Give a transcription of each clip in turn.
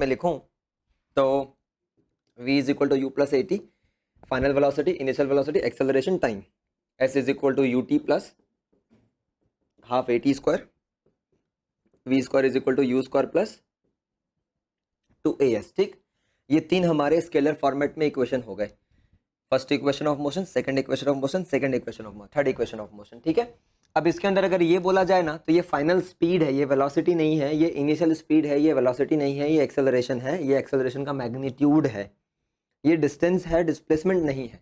में लिखूं तो v is equal to u plus a t, final velocity, initial velocity, acceleration, time, s is equal to u t plus half a t square, v square is equal to u square plus two a s. ठीक, ये तीन हमारे scalar format में equation हो गए। First equation of motion, second equation of motion, second equation of motion, third equation of motion. ठीक है, अब इसके अंदर अगर ये बोला जाए ना तो ये फाइनल स्पीड है, ये वेलोसिटी नहीं है, ये इनिशियल स्पीड है, ये वेलोसिटी नहीं है, ये एक्सेलरेशन है, ये एक्सेलरेशन का मैग्नीट्यूड है, ये डिस्टेंस है, डिस्प्लेसमेंट नहीं है।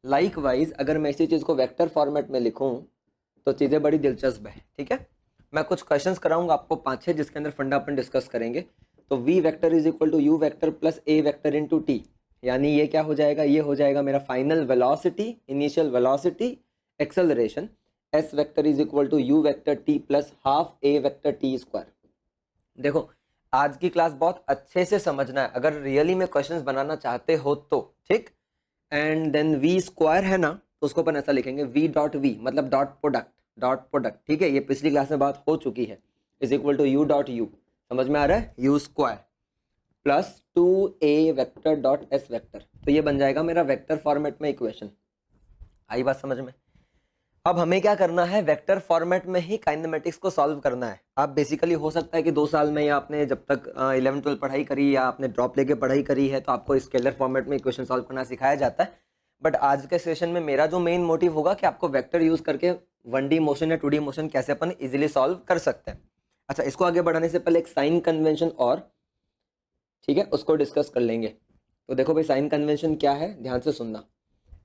लाइकवाइज अगर मैं इसी चीज़ को वेक्टर फॉर्मेट में लिखूं तो चीज़ें बड़ी दिलचस्प है। ठीक है, मैं कुछ क्वेश्चंस कराऊंगा आपको 5-6 जिसके अंदर फंडा अपन डिस्कस करेंगे। तो v vector is equal to u vector plus a vector into t, यानी ये क्या हो जाएगा, ये हो जाएगा मेरा final velocity, initial velocity, acceleration. s vector is equal to u vector t plus half a vector t square. देखो आज की क्लास बहुत अच्छे से समझना है अगर रियली में क्वेश्चंस बनाना चाहते हो तो। ठीक, एंड देन v स्क्वायर है ना तो उसको अपन ऐसा लिखेंगे v डॉट v मतलब डॉट प्रोडक्ट। ठीक है, ये पिछली क्लास में बात हो चुकी है, is equal to u dot u, समझ में आ रहा है, u square plus 2a vector dot s vector. तो ये बन जाएगा मेरा वेक्टर फॉर्मेट में इक्वेशन। आई बात समझ में? अब हमें क्या करना है, वेक्टर फॉर्मेट में ही काइनेमेटिक्स को सॉल्व करना है। आप बेसिकली हो सकता है कि 2 साल में या आपने जब तक 11-12 पढ़ाई करी या आपने ड्रॉप लेके पढ़ाई करी है तो आपको स्केलर फॉर्मेट में इक्वेशन सॉल्व करना सिखाया जाता है। बट आज के सेशन में मेरा जो मेन मोटिव होगा कि आपको वेक्टर यूज करके 1D मोशन या 2D मोशन कैसे अपन इजीली सॉल्व कर सकते हैं। अच्छा, इसको आगे बढ़ाने से पहले एक साइन कन्वेंशन और, ठीक है, उसको डिस्कस कर लेंगे। तो देखो भाई साइन कन्वेंशन क्या है, ध्यान से सुनना।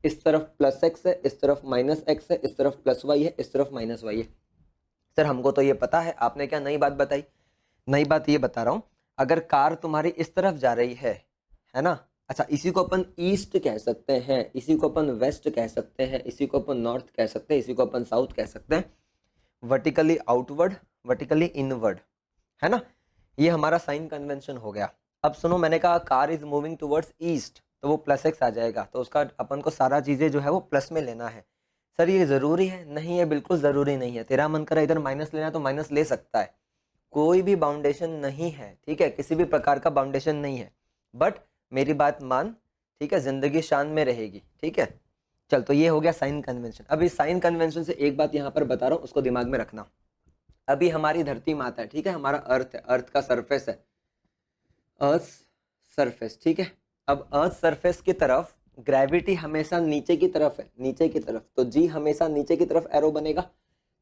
इस तरफ प्लस एक्स है, इस तरफ माइनस एक्स है, इस तरफ प्लस वाई है, इस तरफ माइनस वाई है। सर हमको तो ये पता है, आपने क्या नई बात बताई? नई बात ये बता रहा हूँ, अगर कार तुम्हारी इस तरफ जा रही है ना, अच्छा इसी को अपन ईस्ट कह सकते हैं, इसी को अपन वेस्ट कह सकते हैं, इसी को अपन नॉर्थ कह सकते हैं, इसी को अपन साउथ कह सकते हैं, वर्टिकली आउटवर्ड, वर्टिकली इनवर्ड, है ना। ये हमारा साइन कन्वेंशन हो गया। अब सुनो, मैंने कहा car is moving towards east तो वो प्लस एक्स आ जाएगा, तो उसका अपन को सारा चीज़ें जो है वो प्लस में लेना है। सर ये ज़रूरी है? नहीं, है बिल्कुल ज़रूरी नहीं है। तेरा मन करे इधर माइनस लेना तो माइनस ले सकता है, कोई भी बाउंडेशन नहीं है। ठीक है, किसी भी प्रकार का बाउंडेशन नहीं है, बट मेरी बात मान, ठीक है, जिंदगी शान में रहेगी। ठीक है, चल तो ये हो गया साइन कन्वेंशन। अब इस साइन कन्वेंशन से एक बात यहाँ पर बता रहा हूँ, उसको दिमाग में रखना। अभी हमारी धरती माता है, ठीक है, हमारा अर्थ है, अर्थ का सरफेस है, अर्थ सरफेस। ठीक है, अब अर्थ सरफेस की तरफ ग्रेविटी हमेशा नीचे की तरफ है, नीचे की तरफ, तो जी हमेशा नीचे की तरफ एरो बनेगा।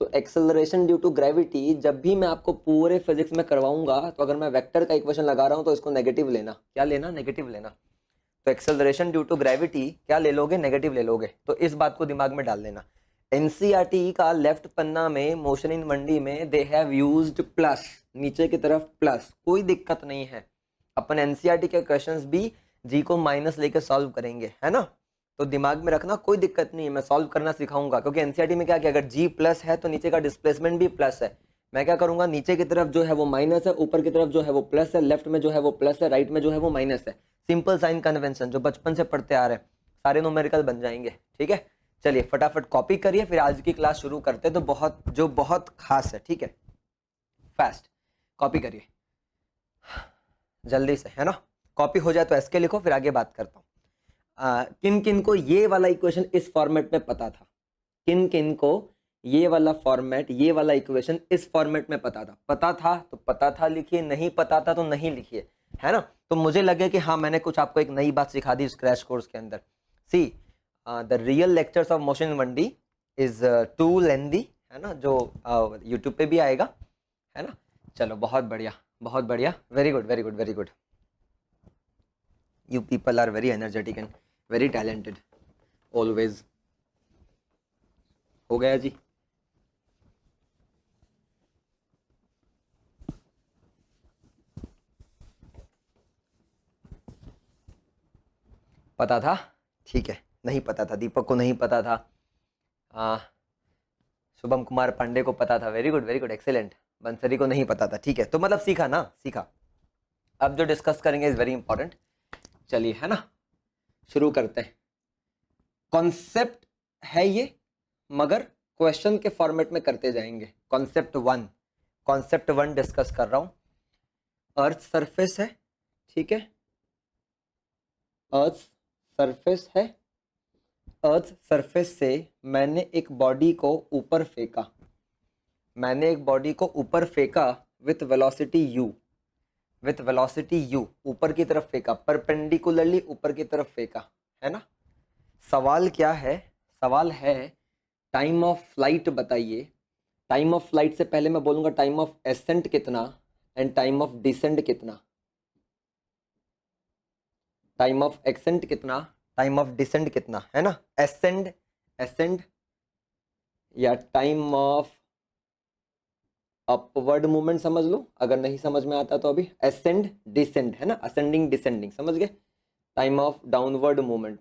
तो एक्सेलरेशन ड्यू टू ग्रेविटी जब भी मैं आपको पूरे फिजिक्स में करवाऊंगा तो अगर मैं वेक्टर का इक्वेशन लगा रहा हूं तो इसको नेगेटिव लेना। क्या लेना? नेगेटिव लेना। तो एक्सेलरेशन ड्यू टू ग्रेविटी क्या ले लोगे? नेगेटिव ले लोगे। तो इस बात को दिमाग में डाल लेना। एनसीईआरटी का लेफ्ट पन्ना में मोशन इन 1D में दे हैव यूज्ड प्लस, नीचे की तरफ प्लस, कोई दिक्कत नहीं है। अपन एनसीईआरटी के क्वेश्चंस भी जी को माइनस लेकर सॉल्व करेंगे, है ना। तो दिमाग में रखना, कोई दिक्कत नहीं है, मैं सॉल्व करना सिखाऊंगा। क्योंकि एनसीईआरटी में क्या किया, अगर जी प्लस है तो नीचे का डिस्प्लेसमेंट भी प्लस है। मैं क्या करूंगा, नीचे की तरफ जो है वो माइनस है, ऊपर की तरफ जो है वो प्लस है, लेफ्ट में जो है वो प्लस है, राइट में जो है वो माइनस है। सिंपल साइन कन्वेंशन जो बचपन से पढ़ते आ रहे हैं, सारे न्यूमेरिकल बन जाएंगे। ठीक है, चलिए फटाफट कॉपी करिए, फिर आज की क्लास शुरू करते हैं। तो बहुत खास है, ठीक है, फास्ट कॉपी करिए जल्दी से, है ना। कॉपी हो जाए तो एसके लिखो, फिर आगे बात करता हूँ। किन किन को ये वाला इक्वेशन इस फॉर्मेट में पता था? किन किन को ये वाला फॉर्मेट, ये वाला इक्वेशन इस फॉर्मेट में पता था? पता था तो पता था लिखिए, नहीं पता था तो नहीं लिखिए, है ना। तो मुझे लगे कि हाँ मैंने कुछ आपको एक नई बात सिखा दी इस क्रैश कोर्स के अंदर। See the real lectures of motion in 1D is too lengthy, है ना, जो यूट्यूब पे भी आएगा, है ना। चलो बहुत बढ़िया, बहुत बढ़िया, very good very good very good. You people are very energetic and very talented always। हो गया जी? पता था? ठीक है, नहीं पता था, दीपक को नहीं पता था, शुभम कुमार पांडे को पता था, very good very good, excellent. Bansari को नहीं पता था, ठीक है। तो मतलब सीखा ना, सीखा। अब जो डिस्कस करेंगे इज वेरी इंपॉर्टेंट। चलिए, है ना, शुरू करते हैं। कॉन्सेप्ट है ये, मगर क्वेश्चन के फॉर्मेट में करते जाएंगे। कॉन्सेप्ट 1 डिस्कस कर रहा हूं। अर्थ सरफेस है, ठीक है, अर्थ सरफेस है, अर्थ सरफेस से मैंने एक बॉडी को ऊपर फेंका, मैंने एक बॉडी को ऊपर फेंका with velocity u, with velocity u ऊपर की तरफ फेंका, परपेंडिकुलरली ऊपर की तरफ फेंका, है ना। सवाल क्या है, सवाल है टाइम ऑफ फ्लाइट बताइए। टाइम ऑफ फ्लाइट से पहले मैं बोलूंगा टाइम ऑफ एसेंट कितना एंड टाइम ऑफ डिसेंट कितना, टाइम ऑफ एसेंट कितना, टाइम ऑफ डिसेंट कितना, है ना। एसेंड, एसेंड या टाइम ऑफ अपवर्ड मूवमेंट समझ लो, अगर नहीं समझ में आता तो अभी एसेंड डिसेंड, है ना, असेंडिंग डिसेंडिंग, समझ गए। Time of downward movement,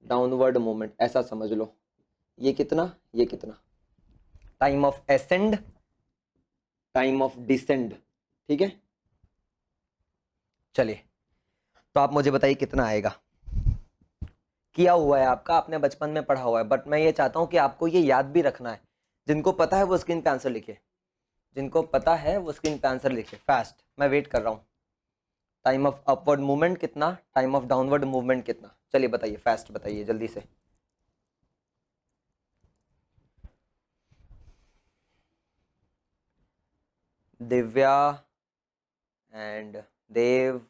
downward movement ऐसा समझ लो, ये कितना, ये कितना, time of ascend, time of descend, ठीक है। चलिए, तो आप मुझे बताइए कितना आएगा। किया हुआ है आपका, आपने बचपन में पढ़ा हुआ है, बट मैं ये चाहता हूं कि आपको ये याद भी रखना है। जिनको पता है वो स्क्रीन पे आंसर लिखे, जिनको पता है वो स्क्रीन पे आंसर लिखे फास्ट, मैं वेट कर रहा हूँ। टाइम ऑफ अपवर्ड मूवमेंट कितना, टाइम ऑफ डाउनवर्ड मूवमेंट कितना, चलिए बताइए, फास्ट बताइए जल्दी से। दिव्या एंड देव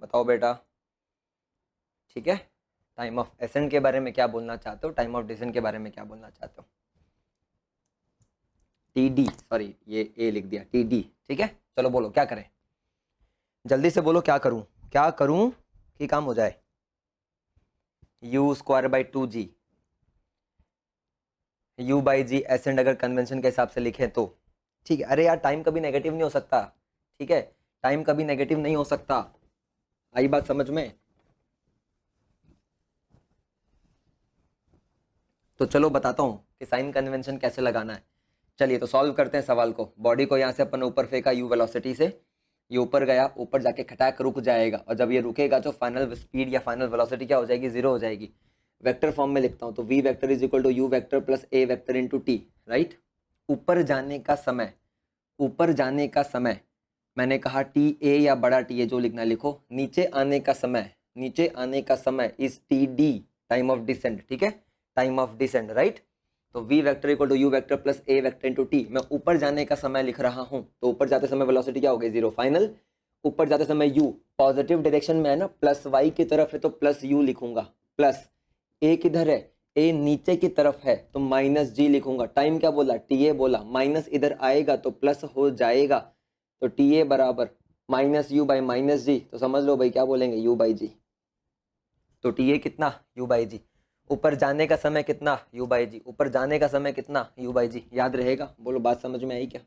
बताओ बेटा, ठीक है। टाइम ऑफ एसेंट के बारे में क्या बोलना चाहते हो, टाइम ऑफ डिसेंट के बारे में क्या बोलना चाहते हो। टीडी, सॉरी ये ए लिख दिया, टीडी, ठीक है। चलो बोलो क्या करें, जल्दी से बोलो, क्या करूं, क्या करूं कि काम हो जाए। u square by 2g, u by g ascent अगर कन्वेंशन के हिसाब से लिखें तो, ठीक है। अरे यार टाइम कभी नेगेटिव नहीं हो सकता, ठीक है, टाइम कभी नेगेटिव नहीं हो सकता, आई बात समझ में। तो चलो बताता हूँ कि साइन कन्वेंशन कैसे लगाना है। चलिए तो सॉल्व करते हैं सवाल को। बॉडी को यहाँ से अपन ऊपर फेंका u वेलोसिटी से, ये ऊपर गया, ऊपर जाके खटाक रुक जाएगा, और जब ये रुकेगा तो फाइनल स्पीड या फाइनल वेलोसिटी क्या हो जाएगी, जीरो हो जाएगी। वेक्टर फॉर्म में लिखता हूँ तो v vector is equal to u vector plus a vector into t, right. ऊपर जाने का समय, ऊपर जाने का समय मैंने कहा टी ए या बड़ा टी ए जो लिखना लिखो। नीचे आने का समय, नीचे आने का समय is t d, time of descent, ठीक है, टाइम ऑफ डिसेंट, राइट। तो v vector equal to u vector plus a vector into t. मैं ऊपर जाने का समय लिख रहा हूँ, तो ऊपर जाते समय वेलोसिटी क्या हो गई, जीरो। फाइनल ऊपर जाते समय u पॉजिटिव डायरेक्शन में है ना, प्लस y की तरफ है तो प्लस u लिखूंगा, प्लस a किधर है, a नीचे की तरफ है तो माइनस g लिखूंगा। टाइम क्या बोला, ta बोला, माइनस इधर आएगा तो प्लस हो जाएगा, तो ta बराबर माइनस u बाई माइनस जी, तो समझ लो भाई क्या बोलेंगे, u बाई जी। तो ta कितना, u बाई जी। ऊपर जाने का समय कितना, u बाई जी। ऊपर जाने का समय कितना, u बाई जी। याद रहेगा, बोलो बात समझ में आई क्या,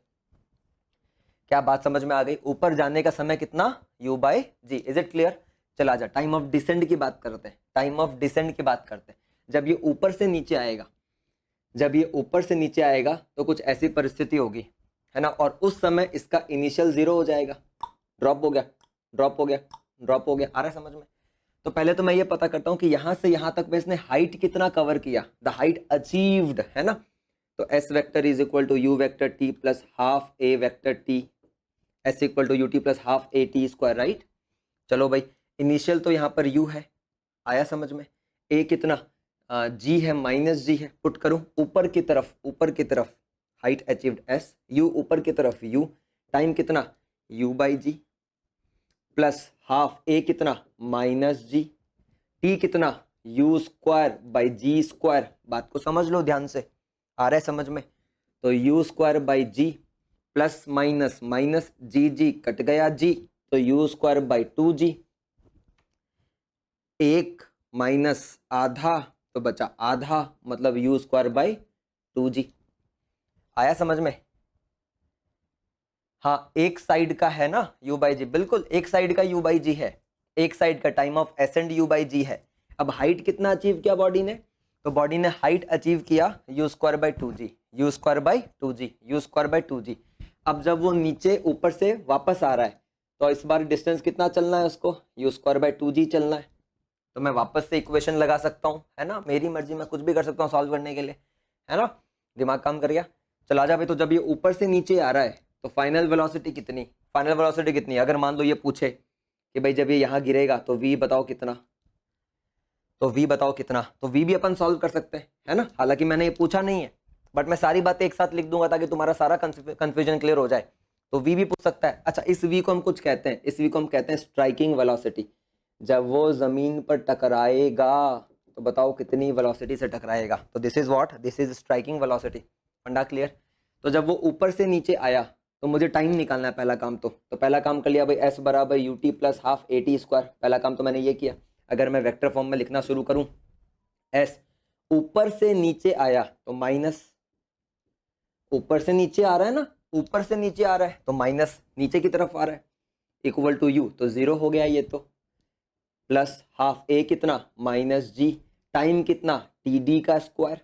क्या बात समझ में आ गई। ऊपर जाने का समय कितना, u by g. Is it clear. चला जा, टाइम ऑफ डिसेंड की बात करते हैं, टाइम ऑफ डिसेंड की बात करते हैं। जब ये ऊपर से नीचे आएगा, जब ये ऊपर से नीचे आएगा तो कुछ ऐसी परिस्थिति होगी, है ना, और उस समय इसका इनिशियल जीरो हो जाएगा, ड्रॉप हो गया, ड्रॉप हो गया, ड्रॉप हो गया। आ रहा है समझ में। तो पहले तो मैं ये पता करता हूं कि यहां से यहां तक में इसने हाइट कितना कवर किया, द हाइट अचीव्ड, है ना। तो s vector is equal to u vector t plus half a vector t, s equal to u t plus half a t square, right. चलो भाई, इनिशियल तो यहाँ पर u है, आया समझ में। a कितना, g है, माइनस g है, पुट करूं ऊपर की तरफ, ऊपर की तरफ हाइट अचीव्ड s, u ऊपर की तरफ u, टाइम कितना u by ji, plus half a कितना माइनस जी, t कितना u square by g square. बात को समझ लो ध्यान से, आ रहा है समझ में। तो u square by ji plus minus minus G, G cut गया जी, तो u स्क्वायर बाई 2g, एक माइनस आधा तो बचा आधा, मतलब u स्क्वायर बाई 2g। आया समझ में। हाँ, एक साइड का है ना u बाई जी, बिल्कुल एक साइड का u बाई जी है, एक साइड का time of ascend u by g है। अब हाइट कितना अचीव किया बॉडी ने, तो बॉडी ने हाइट अचीव किया u square by 2g, u square by 2g, u square by 2g। अब जब वो नीचे ऊपर से वापस आ रहा है तो इस बार डिस्टेंस कितना चलना है उसको, u स्क्वायर बाई 2g चलना है। तो मैं वापस से इक्वेशन लगा सकता हूँ, है ना, मेरी मर्जी, मैं कुछ भी कर सकता हूँ सॉल्व करने के लिए, है ना, दिमाग काम कर गया। चला जा भाई, तो जब ये ऊपर से नीचे आ रहा है तो फाइनल वेलोसिटी कितनी, फाइनल वेलोसिटी कितनी, अगर मान लो ये पूछे कि भाई जब ये यहाँ गिरेगा तो v बताओ कितना, तो v बताओ कितना, तो v भी अपन सॉल्व कर सकते हैं, है ना। हालांकि मैंने ये पूछा नहीं है, बट मैं सारी बातें एक साथ लिख दूंगा ताकि तुम्हारा सारा कंफ्यूजन क्लियर हो जाए। तो v भी पूछ सकता है। अच्छा, इस v को हम कुछ कहते हैं, इस v को हम कहते हैं स्ट्राइकिंग वेलोसिटी। जब वो जमीन पर टकराएगा तो बताओ कितनी वेलोसिटी से टकराएगा। तो this is what, this is striking velocity. फंडा क्लियर। तो जब वो ऊपर से नीचे आया तो मुझे टाइम निकालना है पहला काम। तो पहला काम कर लिया भाई, s बराबर ut plus half a t square. पहला काम तो मैंने ये किया। अगर मैं वेक्टर फॉर्म में लिखना शुरू करूं, s ऊपर से नीचे आया तो माइनस, ऊपर से नीचे आ रहा है ना, ऊपर से नीचे आ रहा है तो माइनस नीचे की तरफ आ रहा है, इक्वल टू u, तो 0 हो गया ये तो, प्लस हाफ a कितना माइनस g, टाइम कितना td का स्क्वायर,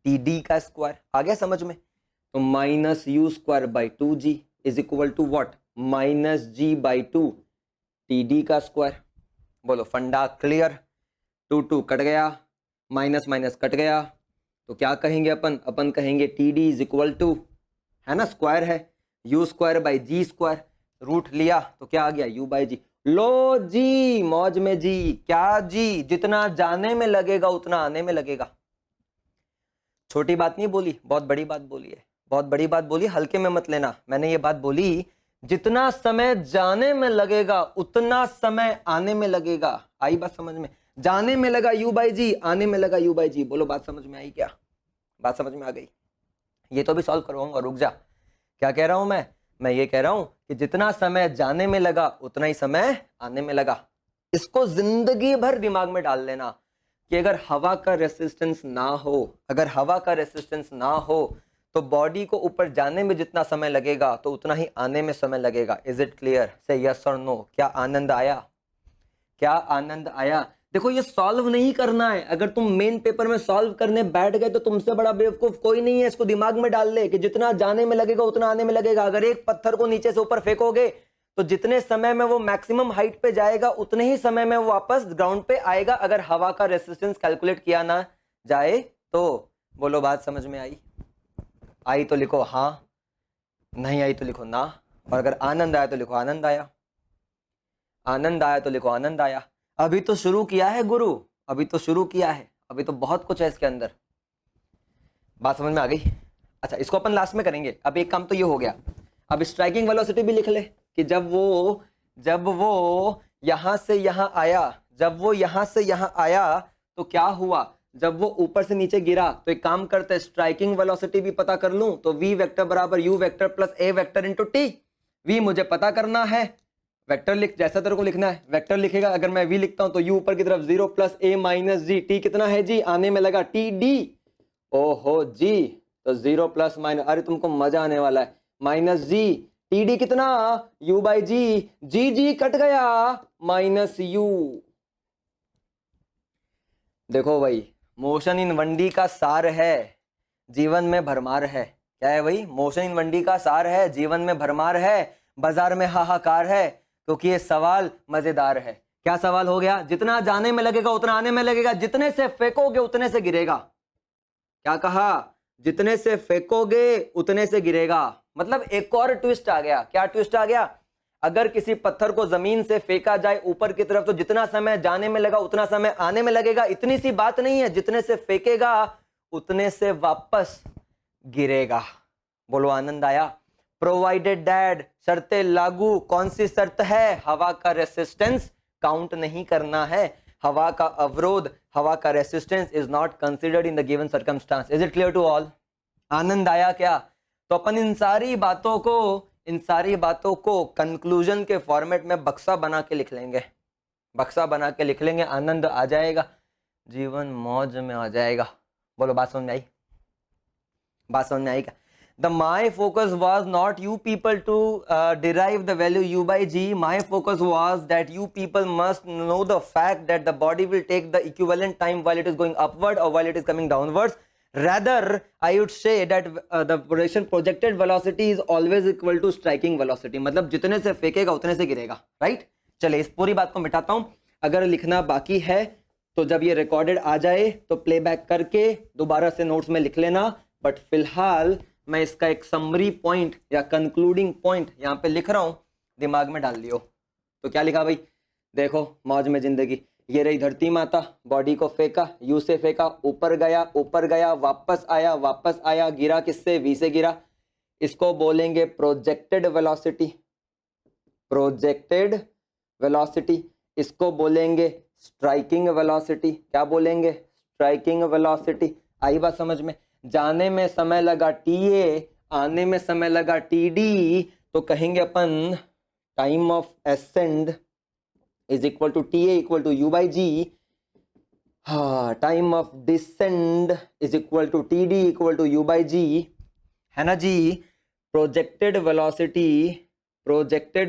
td का स्क्वायर आ गया समझ में। तो minus u square by 2g is equal to what, minus g by 2 td का स्क्वायर। बोलो फंडा क्लियर। 2 2 कट गया, माइनस माइनस कट गया, तो क्या कहेंगे अपन कहेंगे td इज इक्वल टू, है ना, स्क्वायर है, u square by g square, root लिया तो क्या आ गया u बाई जी। लो जी, मौज में जी, क्या जी, जितना जाने में लगेगा उतना आने में लगेगा। छोटी बात नहीं बोली, बहुत बड़ी बात बोली है, बहुत बड़ी बात बोली, हल्के में मत लेना। मैंने ये बात बोली, जितना समय जाने में लगेगा उतना समय आने में लगेगा। आई बात समझ में? जाने में लगा u बाई जी, आने में लगा u बाई जी। बोलो बात समझ में आई क्या? बात समझ में आ गई? ये तो भी सॉल्व करवाऊंगा, रुक जा। क्या कह रहा हूं मैं ये कह रहा हूं कि जितना समय जाने में लगा उतना ही समय आने में लगा। इसको जिंदगी भर दिमाग में डाल लेना कि अगर हवा का रेसिस्टेंस ना हो, अगर हवा का रेसिस्टेंस ना हो तो बॉडी को ऊपर जाने में जितना समय लगेगा तो उतना ही आने में समय लगेगा। Is it clear? से यस और नो। क्या आनंद आया? क्या आनंद आया? देखो ये सॉल्व नहीं करना है। अगर तुम मेन पेपर में सॉल्व करने बैठ गए तो तुमसे बड़ा बेवकूफ कोई नहीं है। इसको दिमाग में डाल ले कि जितना जाने में लगेगा उतना आने में लगेगा। अगर एक पत्थर को नीचे से ऊपर फेंकोगे तो जितने समय में वो मैक्सिमम हाइट पे जाएगा उतने ही समय में वो वापस ग्राउंड पे आएगा, अगर हवा का रेसिस्टेंस कैलकुलेट किया ना जाए तो। बोलो बात समझ में आई? आई तो लिखो हाँ, नहीं आई तो लिखो ना, और अगर आनंद आया तो लिखो आनंद आया, आनंद आया तो लिखो आनंद आया। अभी तो शुरू किया है गुरु, अभी तो शुरू किया है, अभी तो बहुत कुछ है इसके अंदर। बात समझ में आ गई? अच्छा, इसको अपन लास्ट में करेंगे। अब एक काम तो ये हो गया, अब स्ट्राइकिंग वेलोसिटी भी लिख ले कि जब वो यहां से यहां आया, जब वो यहां से यहां आया तो क्या हुआ, जब वो ऊपर से नीचे गिरा। तो एक काम करते हैं, स्ट्राइकिंग वेलोसिटी भी पता कर लूं। तो v वेक्टर बराबर u vector plus a vector into t। v मुझे पता करना है, वेक्टर लिख जैसा तेरे को लिखना है, वेक्टर लिखेगा। अगर मैं v लिखता हूं तो u ऊपर की तरफ 0 plus a minus g, t कितना है जी, आने में लगा td। ओहो जी, तो 0 प्लस माइनस, अरे तुमको मजा आने वाला है, माइनस जी, td कितना u by G, G cut गया, माइनस u। देखो भाई, मोशन इन वनडी का सार है, जीवन में भरमार है। क्या है भाई? मोशन इन वनडी का सार है, जीवन में भरमार है, बाजार में हाहाकार है, क्योंकि ये सवाल मजेदार है। क्या सवाल हो गया? जितना जाने में लगेगा उतना आने में लगेगा, जितने से फेंकोगे उतने से गिरेगा। क्या कहा? जितने से फेंकोगे उतने से गिरेगा। मतलब एक और ट्विस्ट आ गया। क्या ट्विस्ट आ गया? अगर किसी पत्थर को जमीन से फेंका जाए ऊपर की तरफ तो जितना समय जाने में लगा उतना समय आने में लगेगा। इतनी सी बात नहीं है, जितने से फेंकेगा उतने से वापस गिरेगा। बोलो आनंद आया? प्रोवाइडेड दैट, शर्तें लागू। कौन सी शर्त है? हवा का रेसिस्टेंस काउंट नहीं करना है, हवा का अवरोध, हवा का resistance is not considered in the given circumstance. Is it clear to all? आनंद आया क्या? तो अपन इन सारी बातों को कंक्लूजन के फॉर्मेट में बक्सा बना के लिख लेंगे, बक्सा बना के लिख लेंगे। आनंद आ जाएगा, जीवन मौज में आ जाएगा। बोलो बात समझ में आई? बात समझ में आई क्या? My focus was not you people to derive the value u by g. My focus was that you people must know the fact that the body will take the equivalent time while it is going upward or while it is coming downwards. Rather, I would say that the projected velocity is always equal to striking velocity. मतलब जितने से फेंकेगा उतने से गिरेगा, right? चले इस पूरी बात को मिटाता हूं। अगर लिखना बाकी है तो जब ये रिकॉर्डेड आ जाए तो प्लेबैक करके दोबारा से नोट्स में लिख लेना। बट फिलहाल मैं इसका एक समरी पॉइंट या कंक्लूडिंग पॉइंट यहाँ पे लिख रहा हूं, दिमाग में डाल लियो। तो क्या लिखा भाई, देखो मौज में जिंदगी, ये रही धरती माता, बॉडी को फेंका, यू से फेंका, ऊपर गया, वापस आया, गिरा किससे, वी से गिरा। इसको बोलेंगे प्रोजेक्टेड वेलोसिटी, प्रोजेक्टेड वेलोसिटी। इसको बोलेंगे स्ट्राइकिंग वेलोसिटी, क्या बोलेंगे, स्ट्राइकिंग वेलोसिटी। आई बात समझ में। जाने में समय लगा TA, आने में समय लगा TD, तो कहेंगे अपन time of ascend is equal to TA equal to U/G। हाँ, time of descend is equal to TD equal to U/G, है ना जी। Projected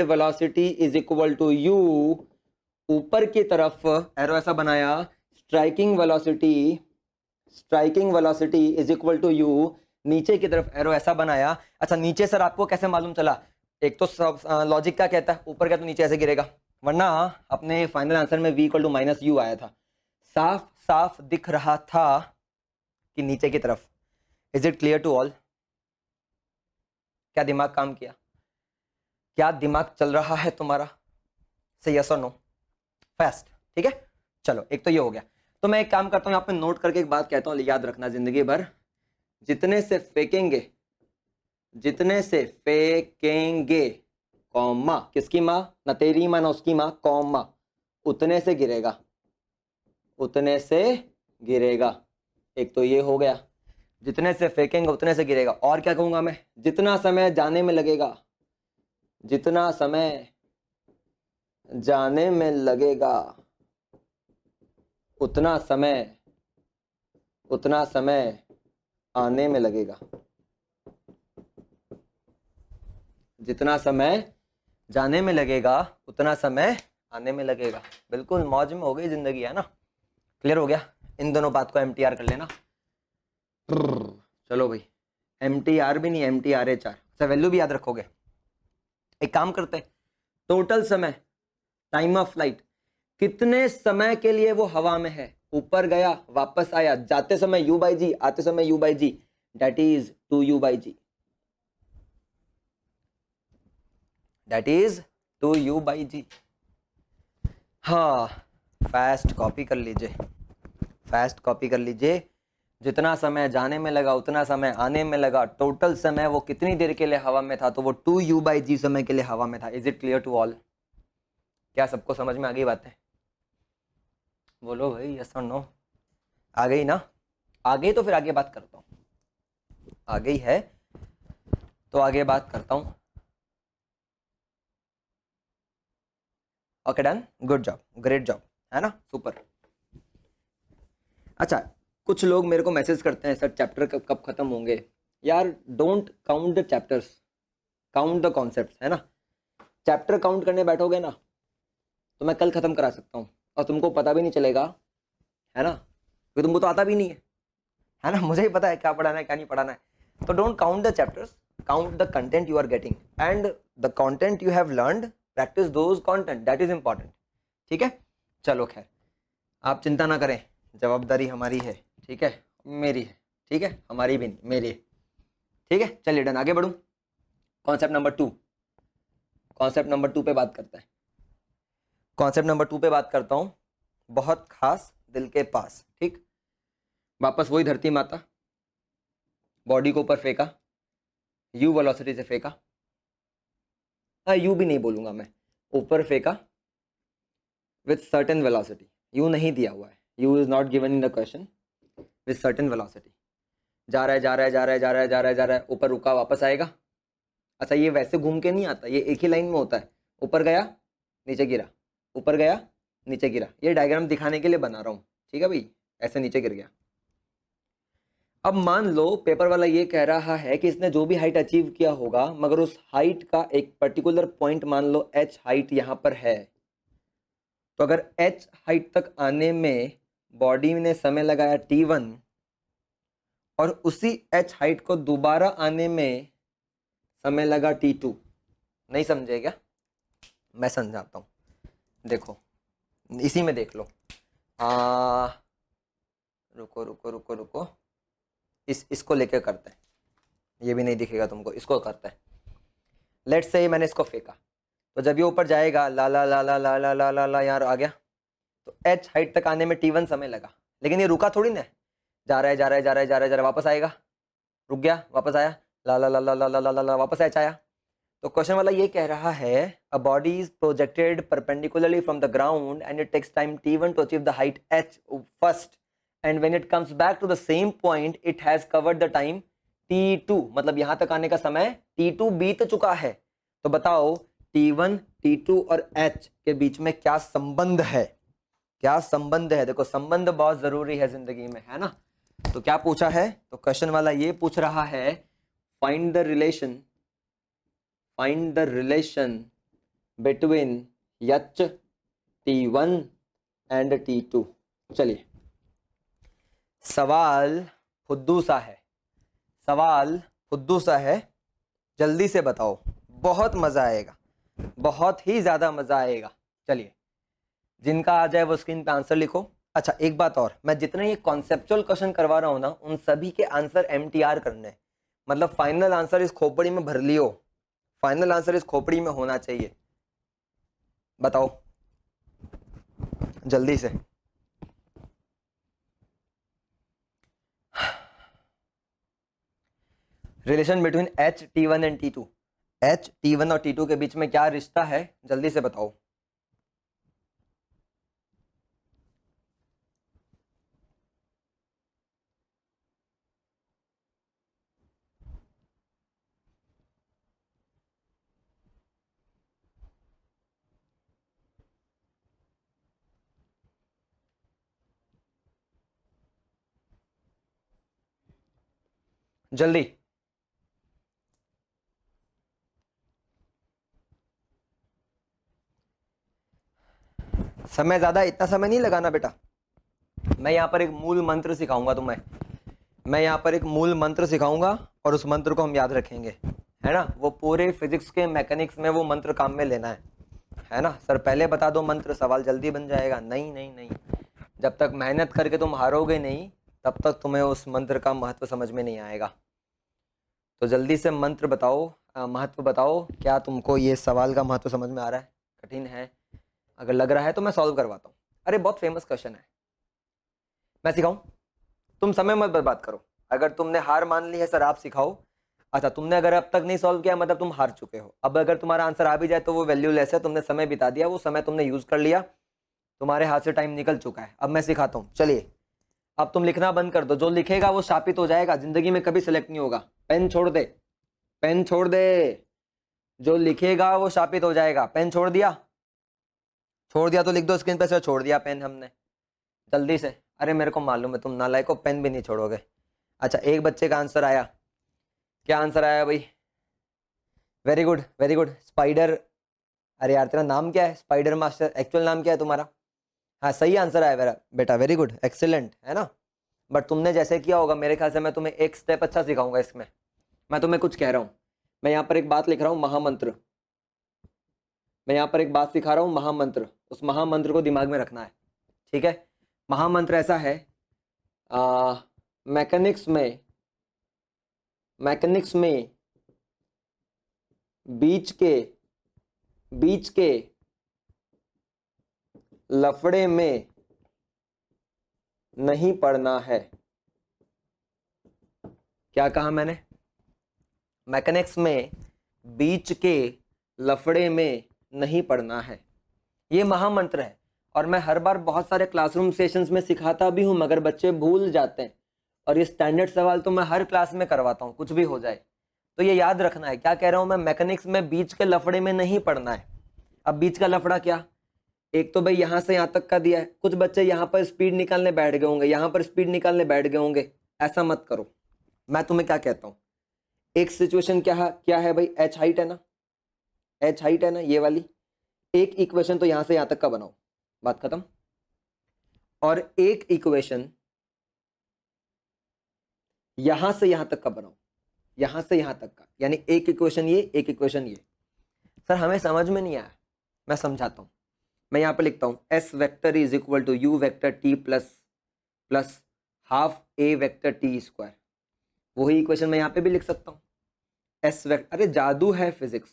velocity is equal to U, ऊपर की तरफ एरो ऐसा बनाया, striking velocity is equal to U, नीचे की तरफ एरो ऐसा बनाया। अच्छा नीचे सर आपको कैसे मालूम चला, एक तो सब लॉजिक क्या कहता है, ऊपर क्या तो नीचे ऐसे गिरेगा, वरना अपने फाइनल आंसर में V इक्वल टू -U आया था, साफ साफ दिख रहा था कि नीचे की तरफ। Is it clear to all? क्या दिमाग काम किया, क्या दिमाग चल रहा है तुम्हारा, से यस और नो, फास्ट। ठीक है, चलो एक तो ये हो गया। तो मैं एक काम करता हूँ, यहाँ पे नोट करके एक बात कहता हूँ, याद रखना जिंदगी भर, जितने से फेंकेंगे कॉमा, किसकी माँ, ना तेरी माँ ना उसकी माँ, कॉमा, उतने से गिरेगा। एक तो ये हो गया, जितने से फेंकेंगे उतने से गिरेगा। और क्या कहूंगा मैं, जितना समय जाने में लगेगा, जितना समय जाने में लगेगा उतना समय आने में लगेगा, जितना समय जाने में लगेगा उतना समय आने में लगेगा। बिल्कुल मौज में हो गई जिंदगी, है ना। क्लियर हो गया, इन दोनों बात को MTR कर लेना। चलो भाई, MTR भी नहीं, MTRH, अच्छा वैल्यू भी याद रखोगे। एक काम करते हैं, टोटल समय, टाइम ऑफ फ्लाइट, कितने समय के लिए वो हवा में है, ऊपर गया वापस आया, जाते समय U/G, आते समय U/G, that is 2U/G, that is 2U/G। हाँ, फास्ट कॉपी कर लीजिए, जितना समय जाने में लगा उतना समय आने में लगा, टोटल समय वो कितनी देर के लिए हवा में था, तो वो 2U/G समय के लिए हवा में था। Is it clear to all? क्या सबको समझ में आ गई बातें? बोलो भाई यस और नो। आ गई ना? आ गई तो फिर आगे बात करता हूँ, आ गई है तो आगे बात करता हूँ। Okay done, good job, great job, है ना, सुपर। अच्छा, कुछ लोग मेरे को मैसेज करते हैं, सर चैप्टर कब खत्म होंगे। यार don't count the chapters, count the concepts, है ना। चैप्टर काउंट करने बैठोगे ना तो मैं कल खत्म करा सकता हूँ और तुमको पता भी नहीं चलेगा, है ना, क्योंकि तुमको तो आता भी नहीं है ना। मुझे ही पता है क्या पढ़ाना है क्या नहीं पढ़ाना है। तो don't count the chapters, count the content you are getting, and the content you have learned, practice those content, that is important. ठीक है, चलो खैर, आप चिंता ना करें, जवाबदारी हमारी है, ठीक है, मेरी है, ठीक है, हमारी भी नहीं, मेरी है, ठीक है। चलिए डन, आगे बढ़ूं। कॉन्सेप्ट नंबर 2 पे बात करता है। कॉन्सेप्ट नंबर 2 पे बात करता हूं, बहुत खास दिल के पास। ठीक, वापस वही धरती माता, बॉडी को ऊपर फेंका, U वेलोसिटी से फेंका, U भी नहीं बोलूंगा मैं, ऊपर फेंका विथ सर्टेन वेलोसिटी। U नहीं दिया हुआ है, U is not given in the question, with certain velocity. जा रहा है, ऊपर रुका, वापस आएगा। अच्छा ये वैसे घूम के नहीं आता, ये एक ही लाइन में होता है, ऊपर गया नीचे गिरा, ऊपर गया नीचे गिरा। ये डायग्राम दिखाने के लिए बना रहा हूँ, ठीक है भाई, ऐसे नीचे गिर गया। अब मान लो पेपर वाला ये कह रहा है कि इसने जो भी हाइट अचीव किया होगा, मगर उस हाइट का एक पर्टिकुलर पॉइंट, मान लो H हाइट यहाँ पर है, तो अगर H हाइट तक आने में बॉडी ने समय लगाया T1 और उसी H हाइट को दोबारा आने में समय लगा T2, नहीं समझे क्या? मैं समझाता हूँ, देखो इसी में देख लो। रुको, इसको लेकर करते हैं, ये भी नहीं दिखेगा तुमको, इसको करते हैं। लेट्स से मैंने इसको फेंका, तो जब ये ऊपर जाएगा ला ला ला ला ला ला ला ला ला यहाँ आ गया, तो h हाइट तक आने में t1 समय लगा, लेकिन ये रुका थोड़ी ना, जा रहा है जा रहा है जा रहा है जा रहा है जा रहा है, वापस आएगा, रुक गया, वापस आया, ला ला ला ला ला ला ला ला ला, वापस h आया। तो क्वेश्चन वाला ये कह रहा है a body is projected perpendicularly from the ground and it takes time t1 to achieve the height h first and when it comes back to the same point it has covered the time t2, मतलब यहां तक आने का समय t2 बीत चुका है। तो बताओ t1 t2 और h के बीच में क्या संबंध है, क्या संबंध है? देखो संबंध बहुत जरूरी है जिंदगी में, है ना। तो क्या पूछा है, तो क्वेश्चन वाला ये पूछ रहा है find the relation, find the relation between h t1 and t2। चलिए सवाल फुद्दू सा है, सवाल फुद्दू सा है, जल्दी से बताओ, बहुत मजा आएगा, बहुत ही ज्यादा मजा आएगा। चलिए जिनका आ जाए वो स्क्रीन पे आंसर लिखो। अच्छा एक बात और, मैं जितने ये कॉन्सेप्चुअल क्वेश्चन करवा रहा हूं ना उन सभी के आंसर MTR करने हैं, मतलब फाइनल आंसर इस खोपड़ी में भर लियो, फाइनल आंसर इस खोपड़ी में होना चाहिए। बताओ जल्दी से। Relation between h t1 and t2, h t1 और t2 के बीच में क्या रिश्ता है, जल्दी से बताओ। जल्दी, समय ज्यादा, इतना समय नहीं लगाना बेटा। मैं यहाँ पर एक मूल मंत्र सिखाऊंगा तुम्हें, मैं यहाँ पर एक मूल मंत्र सिखाऊंगा और उस मंत्र को हम याद रखेंगे, है ना। वो पूरे फिजिक्स के मैकेनिक्स में वो मंत्र काम में लेना है ना। सर पहले बता दो मंत्र, सवाल जल्दी बन जाएगा। नहीं नहीं नहीं, जब तक मेहनत करके तुम हारोगे नहीं तब तक तुम्हें उस मंत्र का महत्व समझ में नहीं आएगा। तो जल्दी से मंत्र बताओ, महत्व बताओ। क्या तुमको ये सवाल का महत्व समझ में आ रहा है? कठिन है? अगर लग रहा है तो मैं सॉल्व करवाता हूँ। अरे बहुत फेमस क्वेश्चन है, मैं सिखाऊं? तुम समय मत बर्बाद करो। अगर तुमने हार मान ली है सर आप सिखाओ, अच्छा तुमने अगर अब तक नहीं सॉल्व किया मतलब तुम हार चुके हो। अब अगर तुम्हारा आंसर आ भी जाए तो वो वैल्यूलेस है, तुमने समय बिता दिया, वो समय तुमने यूज कर लिया, तुम्हारे हाथ से टाइम निकल चुका है। अब मैं सिखाता हूँ, चलिए अब तुम लिखना बंद कर दो, जो लिखेगा वो शापित हो जाएगा, जिंदगी में कभी सिलेक्ट नहीं होगा। पेन छोड़ दे, पेन छोड़ दे, जो लिखेगा वो शापित हो जाएगा। पेन छोड़ दिया, छोड़ दिया तो लिख दो स्क्रीन पे सर छोड़ दिया पेन हमने, जल्दी से। अरे मेरे को मालूम है तुम नालायक हो, पेन भी नहीं छोड़ोगे। अच्छा एक बच्चे का आंसर आया, क्या आंसर आया भाई? Very good very good, spider. अरे यार तेरा नाम क्या है? स्पाइडर मास्टर, एक्चुअल नाम क्या है तुम्हारा? हाँ सही आंसर आया मेरा बेटा, वेरी गुड एक्सीलेंट, है ना। बट तुमने जैसे किया होगा मेरे ख्याल से मैं तुम्हें एक स्टेप अच्छा सिखाऊंगा इसमें। मैं तुम्हें कुछ कह रहा हूँ, मैं यहाँ पर एक बात लिख रहा हूँ महामंत्र, मैं यहाँ पर एक बात सिखा रहा हूँ महामंत्र, उस महामंत्र को दिमाग में रखना है, ठीक है। महामंत्र ऐसा है, मैकेनिक्स में, मैकेनिक्स में बीच के लफड़े में नहीं पड़ना है। क्या कहा मैंने? मैकेनिक्स में बीच के लफड़े में नहीं पड़ना है, ये महामंत्र है। और मैं हर बार बहुत सारे क्लासरूम सेशंस में सिखाता भी हूं मगर बच्चे भूल जाते हैं, और ये स्टैंडर्ड सवाल तो मैं हर क्लास में करवाता हूं कुछ भी हो जाए। तो ये याद रखना है, क्या कह रहा हूं मैं? मैकेनिक्स में बीच के लफड़े में नहीं पड़ना है। अब बीच का लफड़ा क्या? एक तो भाई यहां से यहां तक का दिया है, कुछ बच्चे यहां पर स्पीड निकालने बैठ गए होंगे, यहां पर स्पीड निकालने बैठ गए होंगे, ऐसा मत करो। मैं तुम्हें क्या कहता हूं, एक सिचुएशन क्या है भाई, एच हाइट है ना, एच हाइट है ना ये वाली, एक इक्वेशन तो यहां से यहां तक का बनाओ, बात खत्म। और एक इक्वेशन यहां से यहां तक का बनाओ, यहां से यहां तक का, यानी एक इक्वेशन ये, एक इक्वेशन ये। सर हमें समझ में नहीं आया, मैं समझाता हूं। मैं यहां पर लिखता हूं s vector is equal to u vector t plus half a vector t square. वही इक्वेशन मैं यहां पे भी लिख सकता हूं, एस वेक्टर। अरे जादू है physics,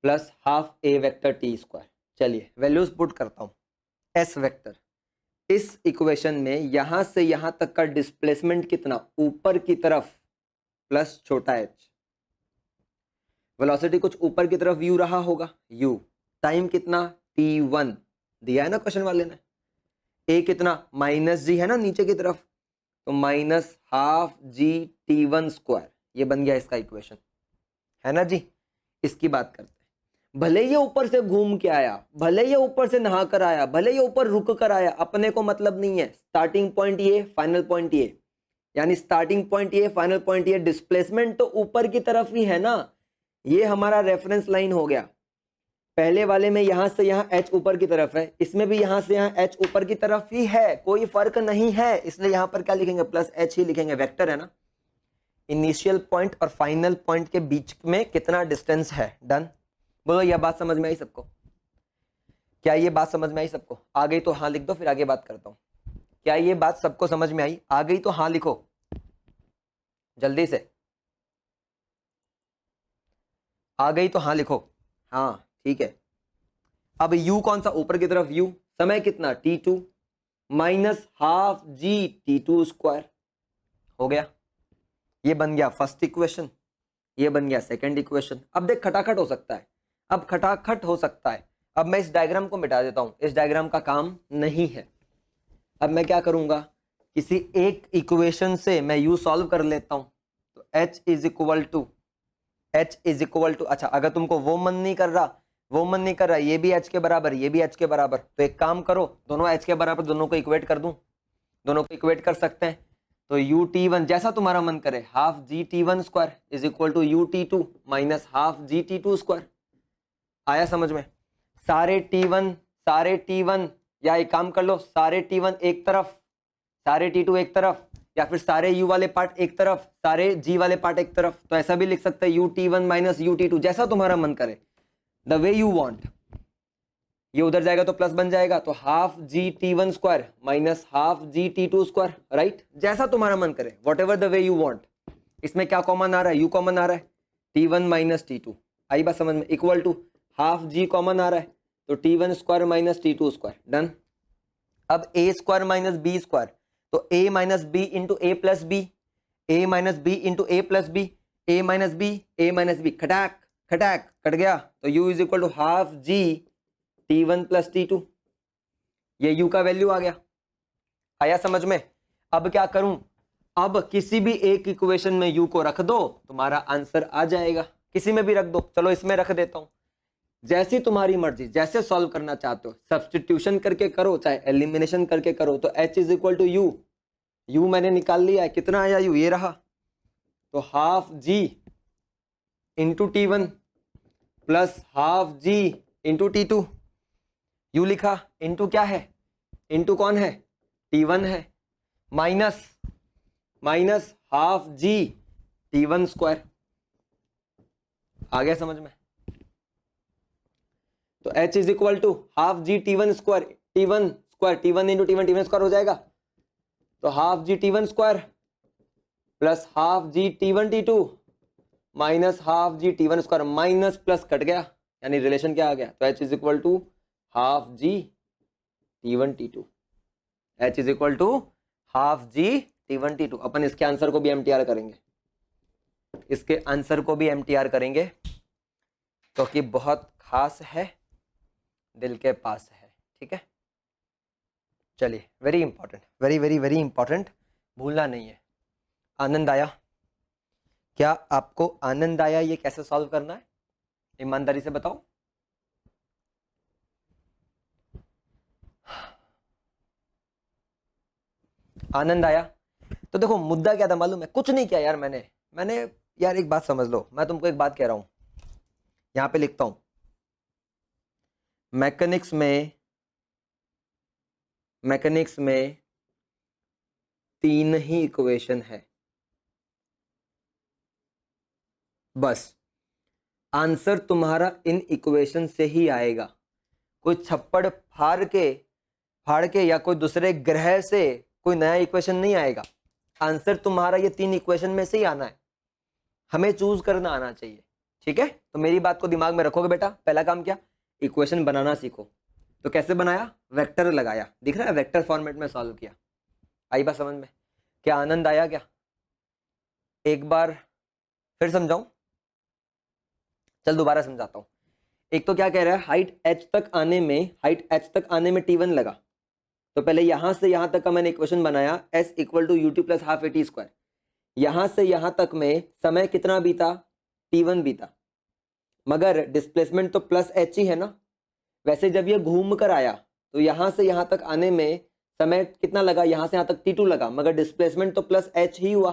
plus half a vector t square. चलिए वैल्यूज पुट करता हूँ। एस वेक्टर, इस इक्वेशन में यहां से यहां तक का डिस्प्लेसमेंट कितना, ऊपर की तरफ प्लस छोटा एच, वेलोसिटी कुछ ऊपर की तरफ यू रहा होगा, यू, टाइम कितना t1 दिया है ना क्वेश्चन वाले ने, ए कितना माइनस जी है ना नीचे की तरफ, तो minus half g t1 square, ये बन गया इसका इक्वेशन, है ना जी। इसकी बात करते हैं। भले ये ऊपर से घूम के आया, भले ये ऊपर से नहा कर आया, भले ये ऊपर रुक कर आया, अपने को मतलब नहीं है। स्टार्टिंग पॉइंट ये, फाइनल पॉइंट ये, यानी स्टार्टिंग पॉइंट ये, फाइनल पॉइंट ये, डिस्प्लेसमेंट तो ऊपर की तरफ ही है ना। ये हमारा रेफरेंस लाइन हो गया। पहले वाले में यहां से यहां h ऊपर की तरफ है, इसमें भी यहां से यहां h ऊपर की तरफ ही है, कोई फर्क नहीं है, इसलिए यहां पर क्या लिखेंगे, प्लस h ही लिखेंगे, वेक्टर है ना। इनिशियल पॉइंट और फाइनल पॉइंट के बीच में कितना डिस्टेंस है, डन। बोलो यह बात समझ में आई सबको? क्या ये बात समझ में आई सबको? आ गई तो हाँ लिख दो, फिर आगे बात करता हूं। क्या ये बात सबको समझ में आई? आ गई तो हाँ लिखो जल्दी से, आ गई तो हाँ लिखो। हाँ ठीक है। अब u कौन सा, ऊपर की तरफ u, समय कितना t2 माइनस हाफ जी t2 स्क्वायर, हो गया। ये बन गया फर्स्ट इक्वेशन, ये बन गया सेकंड इक्वेशन। अब देख खटाखट हो सकता है, अब खटाखट हो सकता है। अब मैं इस डायग्राम को मिटा देता हूं, इस डायग्राम का काम नहीं है। अब मैं क्या करूंगा, किसी एक इक्वेशन से मैं u सॉल्व कर लेता हूं। तो h इज इक्वल टू अच्छा अगर तुमको वो मन नहीं कर रहा, ये भी h के बराबर, ये भी h के बराबर, तो एक काम करो, दोनों h के बराबर, दोनों को इक्वेट कर दूं, दोनों को इक्वेट कर सकते हैं। तो यू टी वन जैसा तुम्हारा मन करे, half g T one square is equal to u t two minus half g t two square. आया समझ में? सारे टी वन, या एक काम कर लो, सारे टी वन एक तरफ, सारे टी टू एक तरफ, या फिर सारे u वाले पार्ट एक तरफ, सारे g वाले पार्ट एक तरफ। तो ऐसा भी लिख सकते हैं, u t one minus u t two, जैसा तुम्हारा मन करे, द वे यू वॉन्ट। ये उधर जाएगा तो प्लस बन जाएगा, तो half g T one square minus half g t two square, right. जैसा तुम्हारा मन करे, whatever the way you want. इसमें क्या कॉमन आ रहा है, u कॉमन आ रहा है, T one minus T two, आई बात समझ में, equal to half g common आ रहा है, तो T one square minus T two square, done. अब a square minus b square, तो a minus b into a plus b, a minus b into a plus b, a minus b, खटाक खटाक कट गया, तो u is equal to half g T one plus T to. ये u का value आ गया। आया समझ में? अब क्या करूं, अब किसी भी एक इक्वेशन में u को रख दो, तुम्हारा आंसर आ जाएगा। किसी में भी रख दो, चलो इसमें रख देता हूं, जैसी तुम्हारी मर्जी, जैसे सॉल्व करना चाहते हो, सब्स्टिट्यूशन करके करो चाहे एलिमिनेशन करके करो। तो h is equal to u मैंने निकाल लिया है, कितना आया u, ये रहा, तो half g into t one plus half g into t two, u लिखा, इंटू क्या है, इंटू कौन है, t1 है, minus half g t1 square. आ गया समझ में? तो h is equal to half g टी1 square, t one into t one square हो जाएगा, तो half g T one square plus half g T one T two minus half g T one square, minus plus कट गया, यानी relation क्या आ गया, तो h is equal to half g T one T two, h is equal to half g T one T two. अपन इसके answer को भी एमटीआर करेंगे, इसके आंसर को भी एमटीआर करेंगे, क्योंकि बहुत खास है, दिल के पास है, ठीक है। चलिए, very important, very very very important, भूलना नहीं है। आनंद आया? क्या आपको आनंद आया ये कैसे सॉल्व करना है? ईमानदारी से बताओ। आनंद आया? तो देखो मुद्दा क्या था मालूम है, कुछ नहीं किया यार, मैंने यार एक बात समझ लो, मैं तुमको एक बात कह रहा हूं, यहां पे लिखता हूं, मैकेनिक्स में 3 ही इक्वेशन है, बस आंसर तुम्हारा इन इक्वेशन से ही आएगा। कोई छप्पड़ फाड़ के या कोई दूसरे ग्रह से कोई नया इक्वेशन नहीं आएगा, आंसर तुम्हारा ये 3 इक्वेशन में से ही आना है, हमें चूज करना आना चाहिए, ठीक है, तो मेरी बात को दिमाग में रखोगे बेटा। पहला काम क्या, इक्वेशन बनाना सीखो। तो कैसे बनाया, वेक्टर लगाया, दिख रहा है, वेक्टर फॉर्मेट में सॉल्व किया। आई बात समझ में, क्या आनंद आया क्या? एक बार फिर समझाऊं? चल दोबारा समझाता हूं। एक तो क्या कह रहा है, हाइट h तक आने में t1 लगा। तो पहले यहां से यहां तक का मैंने इक्वेशन बनाया, s equal to u t plus half a t square. यहां से यहां तक में समय कितना बीता, t1 बीता, मगर डिस्प्लेसमेंट तो प्लस h ही है ना। वैसे जब ये घूम कर आया तो यहां से यहां तक आने में समय कितना लगा, यहां से यहां तक t2 लगा, मगर डिस्प्लेसमेंट तो प्लस h ही हुआ।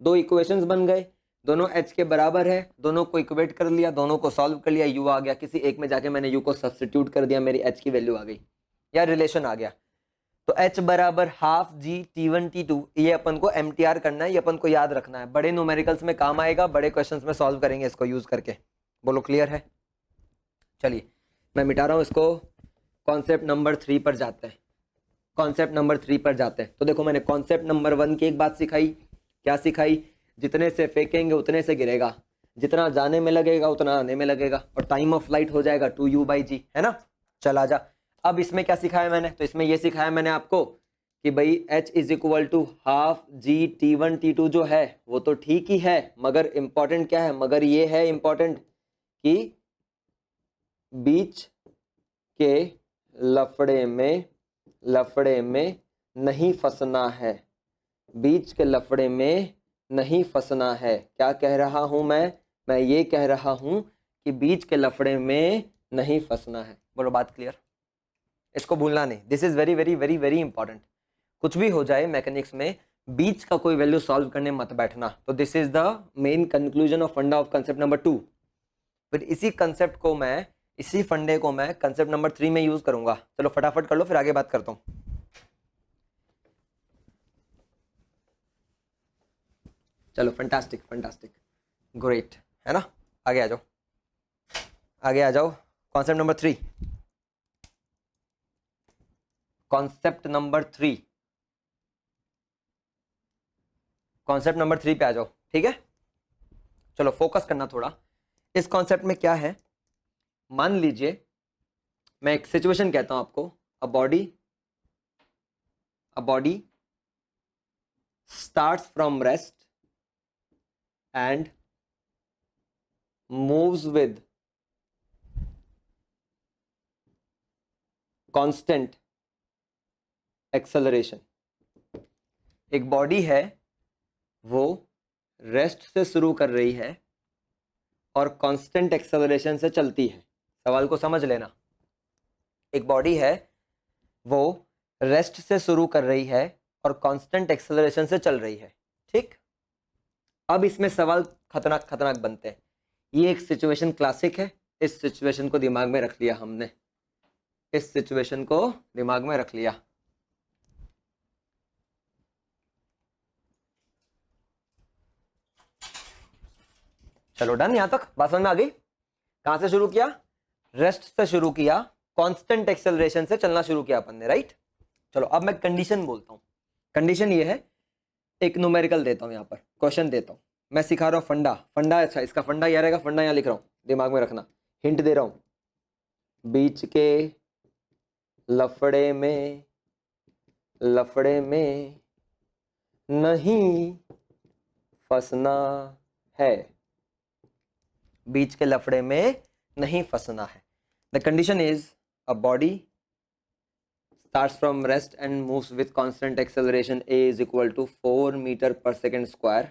दो इक्वेशंस बन गए, दोनों h के बराबर है, दोनों को इक्वेट कर लिया, दोनों को सॉल्व कर लिया, u आ गया। किसी एक में जाके मैंने u को सब्स्टिट्यूट कर दिया, मेरी h की वैल्यू आ गई, या रिलेशन आ गया। तो h बराबर हाफ जी t1 t2, ये अपन को MTR करना है, ये अपन को याद रखना है। बड़े न्यूमेरिकल्स में काम आएगा, बड़े क्वेश्चंस में सॉल्व करेंगे इसको यूज करके। बोलो क्लियर है? चलिए मैं मिटा रहा हूं इसको, कॉन्सेप्ट नंबर 3 पर जाते हैं। कॉन्सेप्ट नंबर 3 पर जाते हैं। तो देखो मैंने कॉन्सेप्ट नंबर 1 की एक बात सिखाई, क्या सिखाई, जितने से फेंकेंगे उतने से गिरेगा, जितना जाने में लगेगा उतना आने में लगेगा, और टाइम ऑफ फ्लाइट हो जाएगा 2u/g, है ना। चल आजा, अब इसमें क्या सिखाया मैंने, तो इसमें ये सिखाया मैंने आपको कि भाई h is equal to half g t1 t2 जो है वो तो ठीक ही है, मगर इंपॉर्टेंट क्या है, मगर ये है इंपॉर्टेंट कि बीच के लफड़े में नहीं फंसना है, बीच के लफड़े में नहीं फंसना है। क्या कह रहा हूं मैं ये कह रहा हूं कि बीच के लफड़े में नहीं फंसना है। बोलो बात क्लियर? इसको भूलना नहीं, this is very very very very important. कुछ भी हो जाए मैकेनिक्स में, बीच का कोई वैल्यू सॉल्व करने मत बैठना। तो this is the main conclusion of फंडा ऑफ कंसेप्ट नंबर 2। फिर इसी फंडे को मैं कंसेप्ट नंबर 3 में यूज करूंगा। चलो फटाफट कर लो, फिर आगे बात करता हूं। चलो फंटास्टिक फंटास्टिक ग्रेट, है ना। आगे आ जाओ, आगे आ जाओ। Concept number 3, concept number 3, concept number 3 पे आ जाओ, ठीक है। चलो फोकस करना थोड़ा। इस कॉन्सेप्ट में क्या है, मान लीजिए मैं एक सिचुएशन कहता हूं आपको, अ body starts from rest and moves with constant acceleration. एक बॉडी है, वो रेस्ट से शुरू कर रही है और कांस्टेंट एक्सेलरेशन से चलती है। सवाल को समझ लेना, एक बॉडी है, वो रेस्ट से शुरू कर रही है और कांस्टेंट एक्सेलरेशन से चल रही है, ठीक। अब इसमें सवाल खतरनाक खतरनाक बनते हैं। ये एक सिचुएशन क्लासिक है, इस सिचुएशन को दिमाग में रख लिया हमने, इस सिचुएशन को दिमाग में रख लिया। चलो डन, यहां तक बात समझ में आ गई। कहां से शुरू किया, रेस्ट से शुरू किया, कांस्टेंट एक्सेलरेशन से चलना शुरू किया अपन ने, राइट। चलो अब मैं कंडीशन बोलता हूं। कंडीशन ये है, एक न्यूमेरिकल देता हूं, यहां पर क्वेश्चन देता हूं, मैं सिखा रहा हूं फंडा। अच्छा इसका फंडा यह रहेगा, फंडा यहां लिख रहा हूं, दिमाग में रखना, हिंट दे रहा हूं। बीच के लफड़े में नहीं फंसना है, बीच के लफड़े में नहीं फंसना है। The condition is a body starts from rest and moves with constant acceleration a is equal to 4 metre per second square.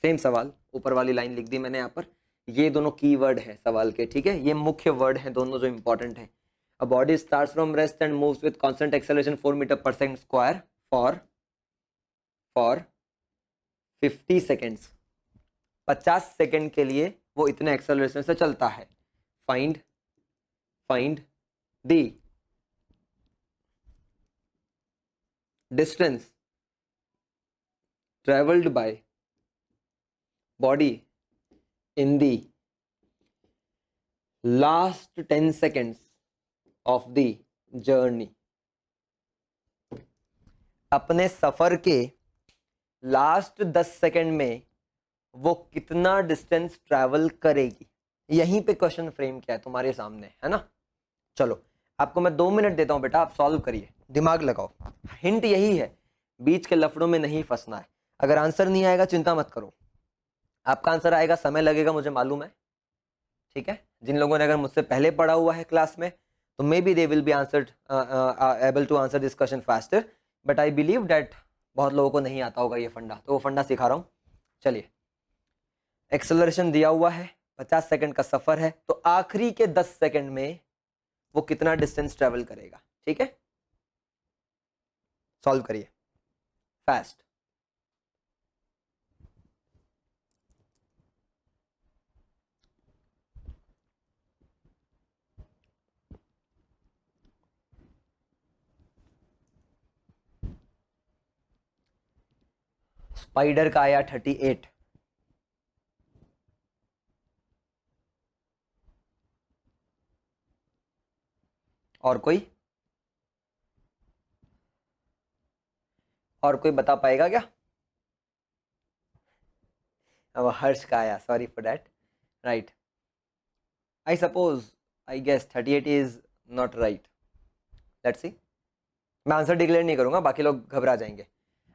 Same सवाल, ऊपर वाली लाइन लिख दी मैंने यहाँ पर, ये दोनों कीवर्ड है सवाल के, ठीक है, ये मुख्य वर्ड हैं दोनों जो इंपॉर्टेंट है। A body starts from rest and moves with constant acceleration 4 metre per second square for 50 seconds. 50 second के लिए वो इतने एक्सेलरेशन से चलता है। Find the distance traveled by body in the last 10 seconds of the journey। अपने सफर के last 10 second में वो कितना डिस्टेंस ट्रैवल करेगी। यहीं पे क्वेश्चन फ्रेम किया है तुम्हारे सामने, है ना। चलो आपको मैं 2 मिनट देता हूँ बेटा, आप सॉल्व करिए, दिमाग लगाओ। हिंट यही है, बीच के लफड़ों में नहीं फंसना है। अगर आंसर नहीं आएगा चिंता मत करो, आपका आंसर आएगा, समय लगेगा, मुझे मालूम है, ठीक है। जिन लोगों ने अगर मुझसे पहले पढ़ा हुआ है क्लास में, तो maybe they will be answered able to answer this question faster, but I believe that बहुत लोगों को नहीं आता होगा ये फंडा, तो वो फंडा सिखा रहा हूँ। चलिए, एक्सेलरेशन दिया हुआ है, 50 सेकंड का सफर है, तो आखिरी के 10 सेकंड में वो कितना डिस्टेंस ट्रेवल करेगा, ठीक है। सॉल्व करिए फास्ट। स्पाइडर का आया 38। और कोई बता पाएगा क्या? अब हर्ष का आया, sorry for that, right. I suppose, I guess 38 is not right. Let's see, मैं आंसर डिक्लेयर नहीं करूंगा, बाकी लोग घबरा जाएंगे।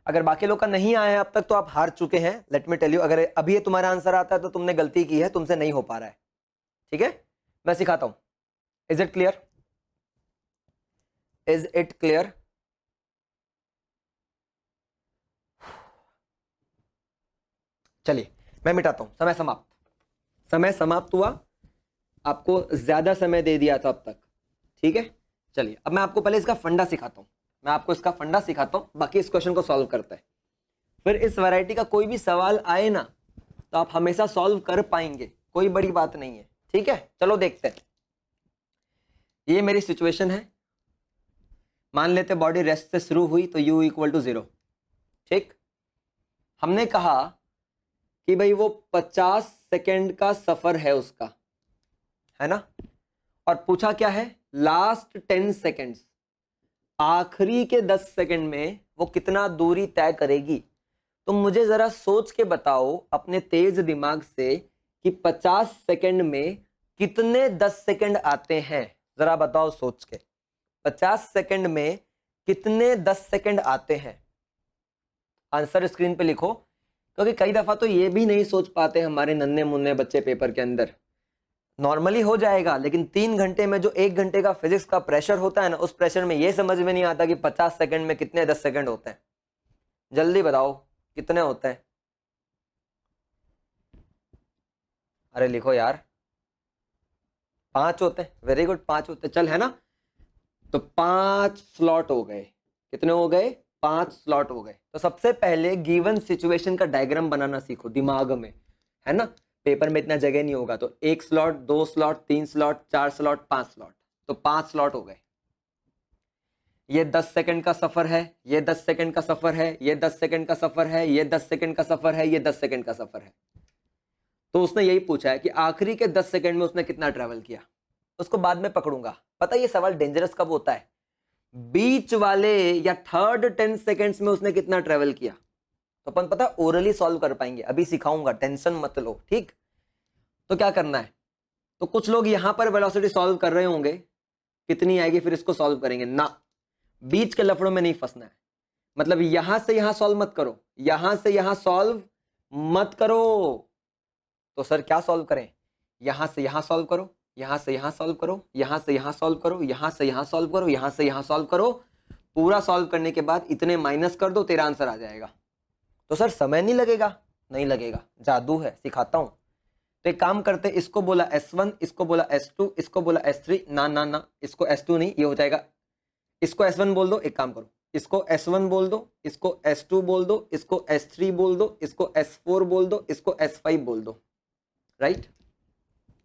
अगर बाकी लोग का नहीं आया है अब तक तो आप हार चुके हैं। लेट मी टेल यू, अगर अभी ये तुम्हारा आंसर आता है तो तुमने गलती की है, तुमसे नहीं हो पा रहा है, ठीक है। मैं सिखाता हूं। Is it clear? Is it clear? चलिए मैं मिटाता हूं। समय समाप्त। समय समाप्त हुआ, आपको ज्यादा समय दे दिया था अब तक, ठीक है। चलिए अब मैं आपको पहले इसका फंडा सिखाता हूं, मैं आपको इसका फंडा सिखाता हूं, बाकी इस क्वेश्चन को सॉल्व करते हैं। फिर इस वैरायटी का कोई भी सवाल आए ना तो आप हमेशा सॉल्व कर पाएंगे, कोई बड़ी बात नहीं है, ठीक है। चलो देखते हैं। ये मेरी सिचुएशन है, मान लेते बॉडी रेस्ट से शुरू हुई तो u इक्वल टू 0, ठीक। हमने कहा कि भाई वो 50 सेकेंड का सफर है उसका, है ना। और पूछा क्या है, लास्ट 10 सेकेंड्स, आखिरी के 10 सेकेंड में वो कितना दूरी तय करेगी। तो मुझे जरा सोच के बताओ अपने तेज दिमाग से कि 50 सेकेंड में कितने 10 सेकेंड आते हैं, जरा बताओ सोच के। 50 सेकेंड में कितने 10 सेकेंड आते हैं, आंसर स्क्रीन पे लिखो। क्योंकि कई दफा तो ये भी नहीं सोच पाते हमारे नन्हे मुन्ने बच्चे पेपर के अंदर। नॉर्मली हो जाएगा, लेकिन 3 घंटे में जो 1 घंटे का फिजिक्स का प्रेशर होता है ना, उस प्रेशर में ये समझ में नहीं आता कि 50 सेकंड में कितने 10 सेकंड होते हैं। जल्दी बताओ कितने होते हैं। अरे लिखो यार, 5 होते हैं। वेरी गुड, 5 होते हैं, चल, है ना। तो 5 स्लॉट हो गए। कितने हो गए? 5 स्लॉट हो गए। तो सबसे पहले गिवन सिचुएशन का डायग्राम बनाना सीखो दिमाग में, है ना। पेपर में इतना जगह नहीं होगा, तो 1 slot, 2 slot, 3 slot, 4 slot, 5 slot, तो 5 स्लॉट हो गए। ये 10 सेकंड का सफर है, ये 10 सेकंड का सफर है, ये 10 सेकंड का सफर है, ये 10 सेकंड का सफर है, ये 10 सेकंड का सफर है। तो उसने यही पूछा है कि आखिरी के 10 सेकंड में उसने कितना ट्रेवल किया। उसको बाद में पकड़ूंगा। पता है ये सवाल डेंजरस कब होता है? बीच वाले या थर्ड 10 सेकंड्स में उसने कितना ट्रेवल किया। तो अपन पता ओरली सॉल्व कर पाएंगे, अभी सिखाऊंगा, टेंशन मत लो, ठीक। तो क्या करना है, तो कुछ लोग यहां पर वेलोसिटी सॉल्व कर रहे होंगे, कितनी आएगी फिर इसको सॉल्व करेंगे ना। बीच के लफड़ों में नहीं फंसना है। मतलब यहां से यहां सॉल्व मत करो, यहां से यहां सॉल्व मत करो। तो सर क्या सॉल्व करें? यहां से यहां सॉल्व करो, यहां से यहां सॉल्व करो, यहां से यहां सॉल्व करो, यहां से यहां सॉल्व करो, यहां से यहां सॉल्व करो। पूरा सॉल्व करने के बाद इतने माइनस कर दो, तेरा आंसर आ जाएगा। तो सर समय नहीं लगेगा? नहीं लगेगा, जादू है, सिखाता हूं। तो एक काम करते, इसको बोला S1, इसको बोला S2, इसको बोला S3, ना ना ना, इसको S2 नहीं, ये हो जाएगा, इसको S1 बोल दो। एक काम करो, इसको S1 बोल दो, इसको S2 बोल दो, इसको S3 बोल दो, इसको S4 बोल दो, इसको S5 बोल दो, राइट।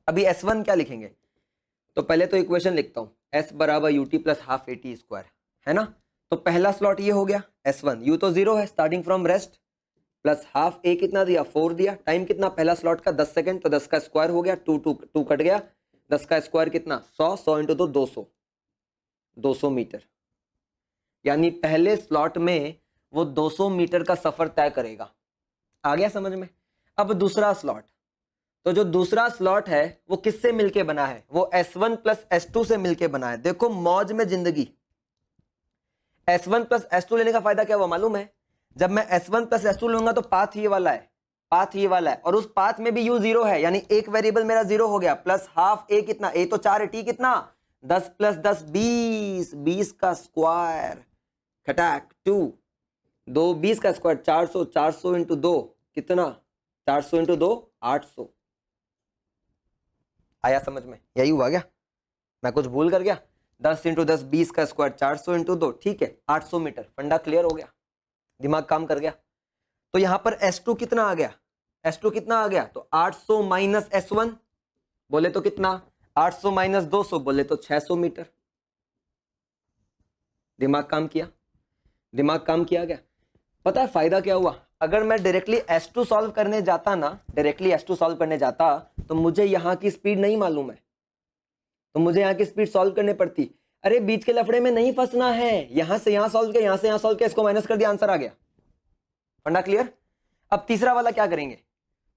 अभी S1 क्या लिखेंगे? तो पहले तो इक्वेशन लिखता हूं, S बराबर UT plus half AT square, है ना। तो पहला स्लॉट ये हो गया S1, U तो 0 है starting from rest, plus half A कितना दिया? 4 दिया। टाइम कितना पहला स्लॉट का? 10 सेकंड, तो 10 का स्क्वायर हो गया, 2 कट गया, 10 का स्क्वायर कितना? 100, 100 इंटू 2 200, 200 मीटर। यानी पहले स्लॉट में वो 200 मीटर का सफर तय करेगा। आ गया समझ में? अब दूसरा स्लॉट, तो जो दूसरा स्लॉट है वो किससे मिलके बना है? वो S1 प्लस S2 से मिलके बना है। देखो मौज में जिंदगी, S1 प्लस S2 लेने का फायदा क्या हुआ मालूम है? जब मैं S1 प्लस S2 लूंगा तो पाथ ये वाला है, पाथ ये वाला है, और उस पाथ में भी u जीरो है, यानी एक वेरिएबल मेरा जीरो हो गया, प्लस हाफ a कितना, a तो 4 है, t कितना 10 प्लस 10 20, 20 का स्क्वायर खटाक 2, 2 20 का स्क्वायर 400, 400 इंटू 2 कितना, 400 इंटू 2 800। आया समझ में? यही हुआ क्या? मैं कुछ भूल कर गया? 10 इंटू 10 20 का स्क्वायर 400 इंटू 2, ठीक है 800 मीटर। फंडा क्लियर हो गया, दिमाग काम कर गया। तो यहां पर S2 कितना आ गया? S2 कितना आ गया? तो 800 माइनस S1 बोले तो कितना, 800 माइनस 200 बोले तो 600 मीटर। दिमाग काम किया, दिमाग काम किया गया। पता है फायदा क्या हुआ? अगर मैं डायरेक्टली S2 सॉल्व करने जाता ना, डायरेक्टली S2 सॉल्व करने जाता तो मुझे यहाँ की स्पीड नहीं मालूम है, तो मुझे यहाँ की स्पीड सॉल्व करनी पड़ती। अरे बीच के लफड़े में नहीं फंसना है, यहां से यहां सॉल्व किया, यहां से यहां सॉल्व किया, इसको माइनस कर दिया, आंसर आ गया। फंडा क्लियर? अब तीसरा वाला क्या करेंगे?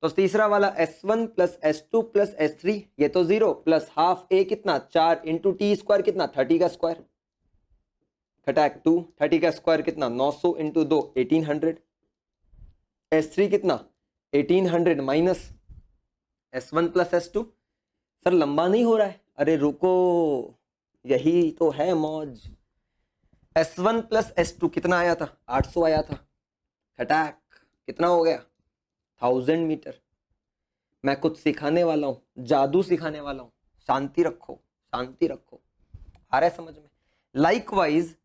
तो तीसरा वाला S1 plus S2 plus S3, ये तो 0 प्लस हाफ a कितना 4 इंटू टी स्क्वायर कितना 30 का स्क्वायर खटाक 2, 30 का स्क्वायर कितना 900 इंटू 2 1800, S3 कितना 1800 minus S1 plus S2। Sir लंबा नहीं हो रहा है? अरे रुको, यही तो है मौज। S1 प्लस S2 कितना आया था? 800 आया था खटाक, कितना हो गया 1000 मीटर। मैं कुछ सिखाने वाला हूं, जादू सिखाने वाला हूं, शांति रखो, शांति रखो। आ रहा है समझ में? लाइकवाइज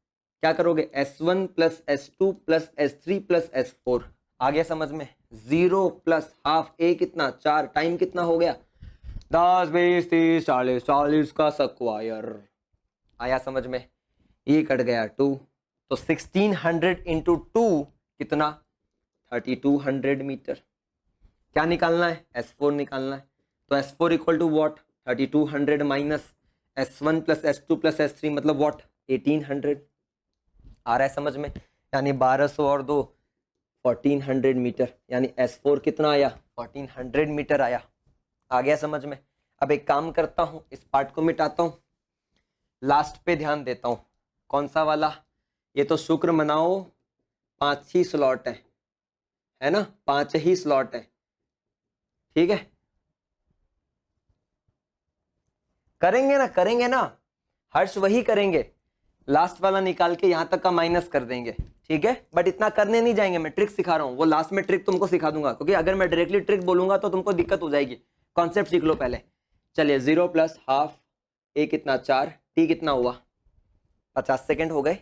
क्या करोगे? S1 plus S2 plus S3 plus S4 आ गया समझ में? 0 प्लस हाफ a कितना 4, टाइम कितना हो गया 10 20 30 40, 40 का स्क्वायर। आया समझ में? ये कट गया 2, तो 1600 इंटू 2 कितना 3200 मीटर। क्या निकालना है? S4 निकालना है। तो S4 equal to what 3200 minus S1 plus S2 plus S3 मतलब वॉट 1800। आ रहा है समझ में? यानी 1200 और 2 1400 मीटर, यानी S4 कितना आया 1400 मीटर आया। आ गया समझ में? अब एक काम करता हूं, इस पार्ट को मिटाता हूं, लास्ट पे ध्यान देता हूं। कौन सा वाला? ये तो शुक्र मनाओ 5 ही स्लॉट है ना, 5 ही स्लॉट है, ठीक है। करेंगे ना, करेंगे ना हर्ष, वही करेंगे। लास्ट वाला निकाल के यहां तक का माइनस कर देंगे, ठीक है। बट इतना करने नहीं जाएंगे, मैं ट्रिक सिखा रहा हूं, वो लास्ट में ट्रिक तुमको सिखा दूंगा, क्योंकि अगर मैं डायरेक्टली ट्रिक बोलूंगा तो तुमको दिक्कत हो जाएगी। कॉन्सेप्ट सीख लो पहले। चलिए 0 प्लस हाफ a कितना 4, t कितना हुआ 50 सेकेंड हो गए।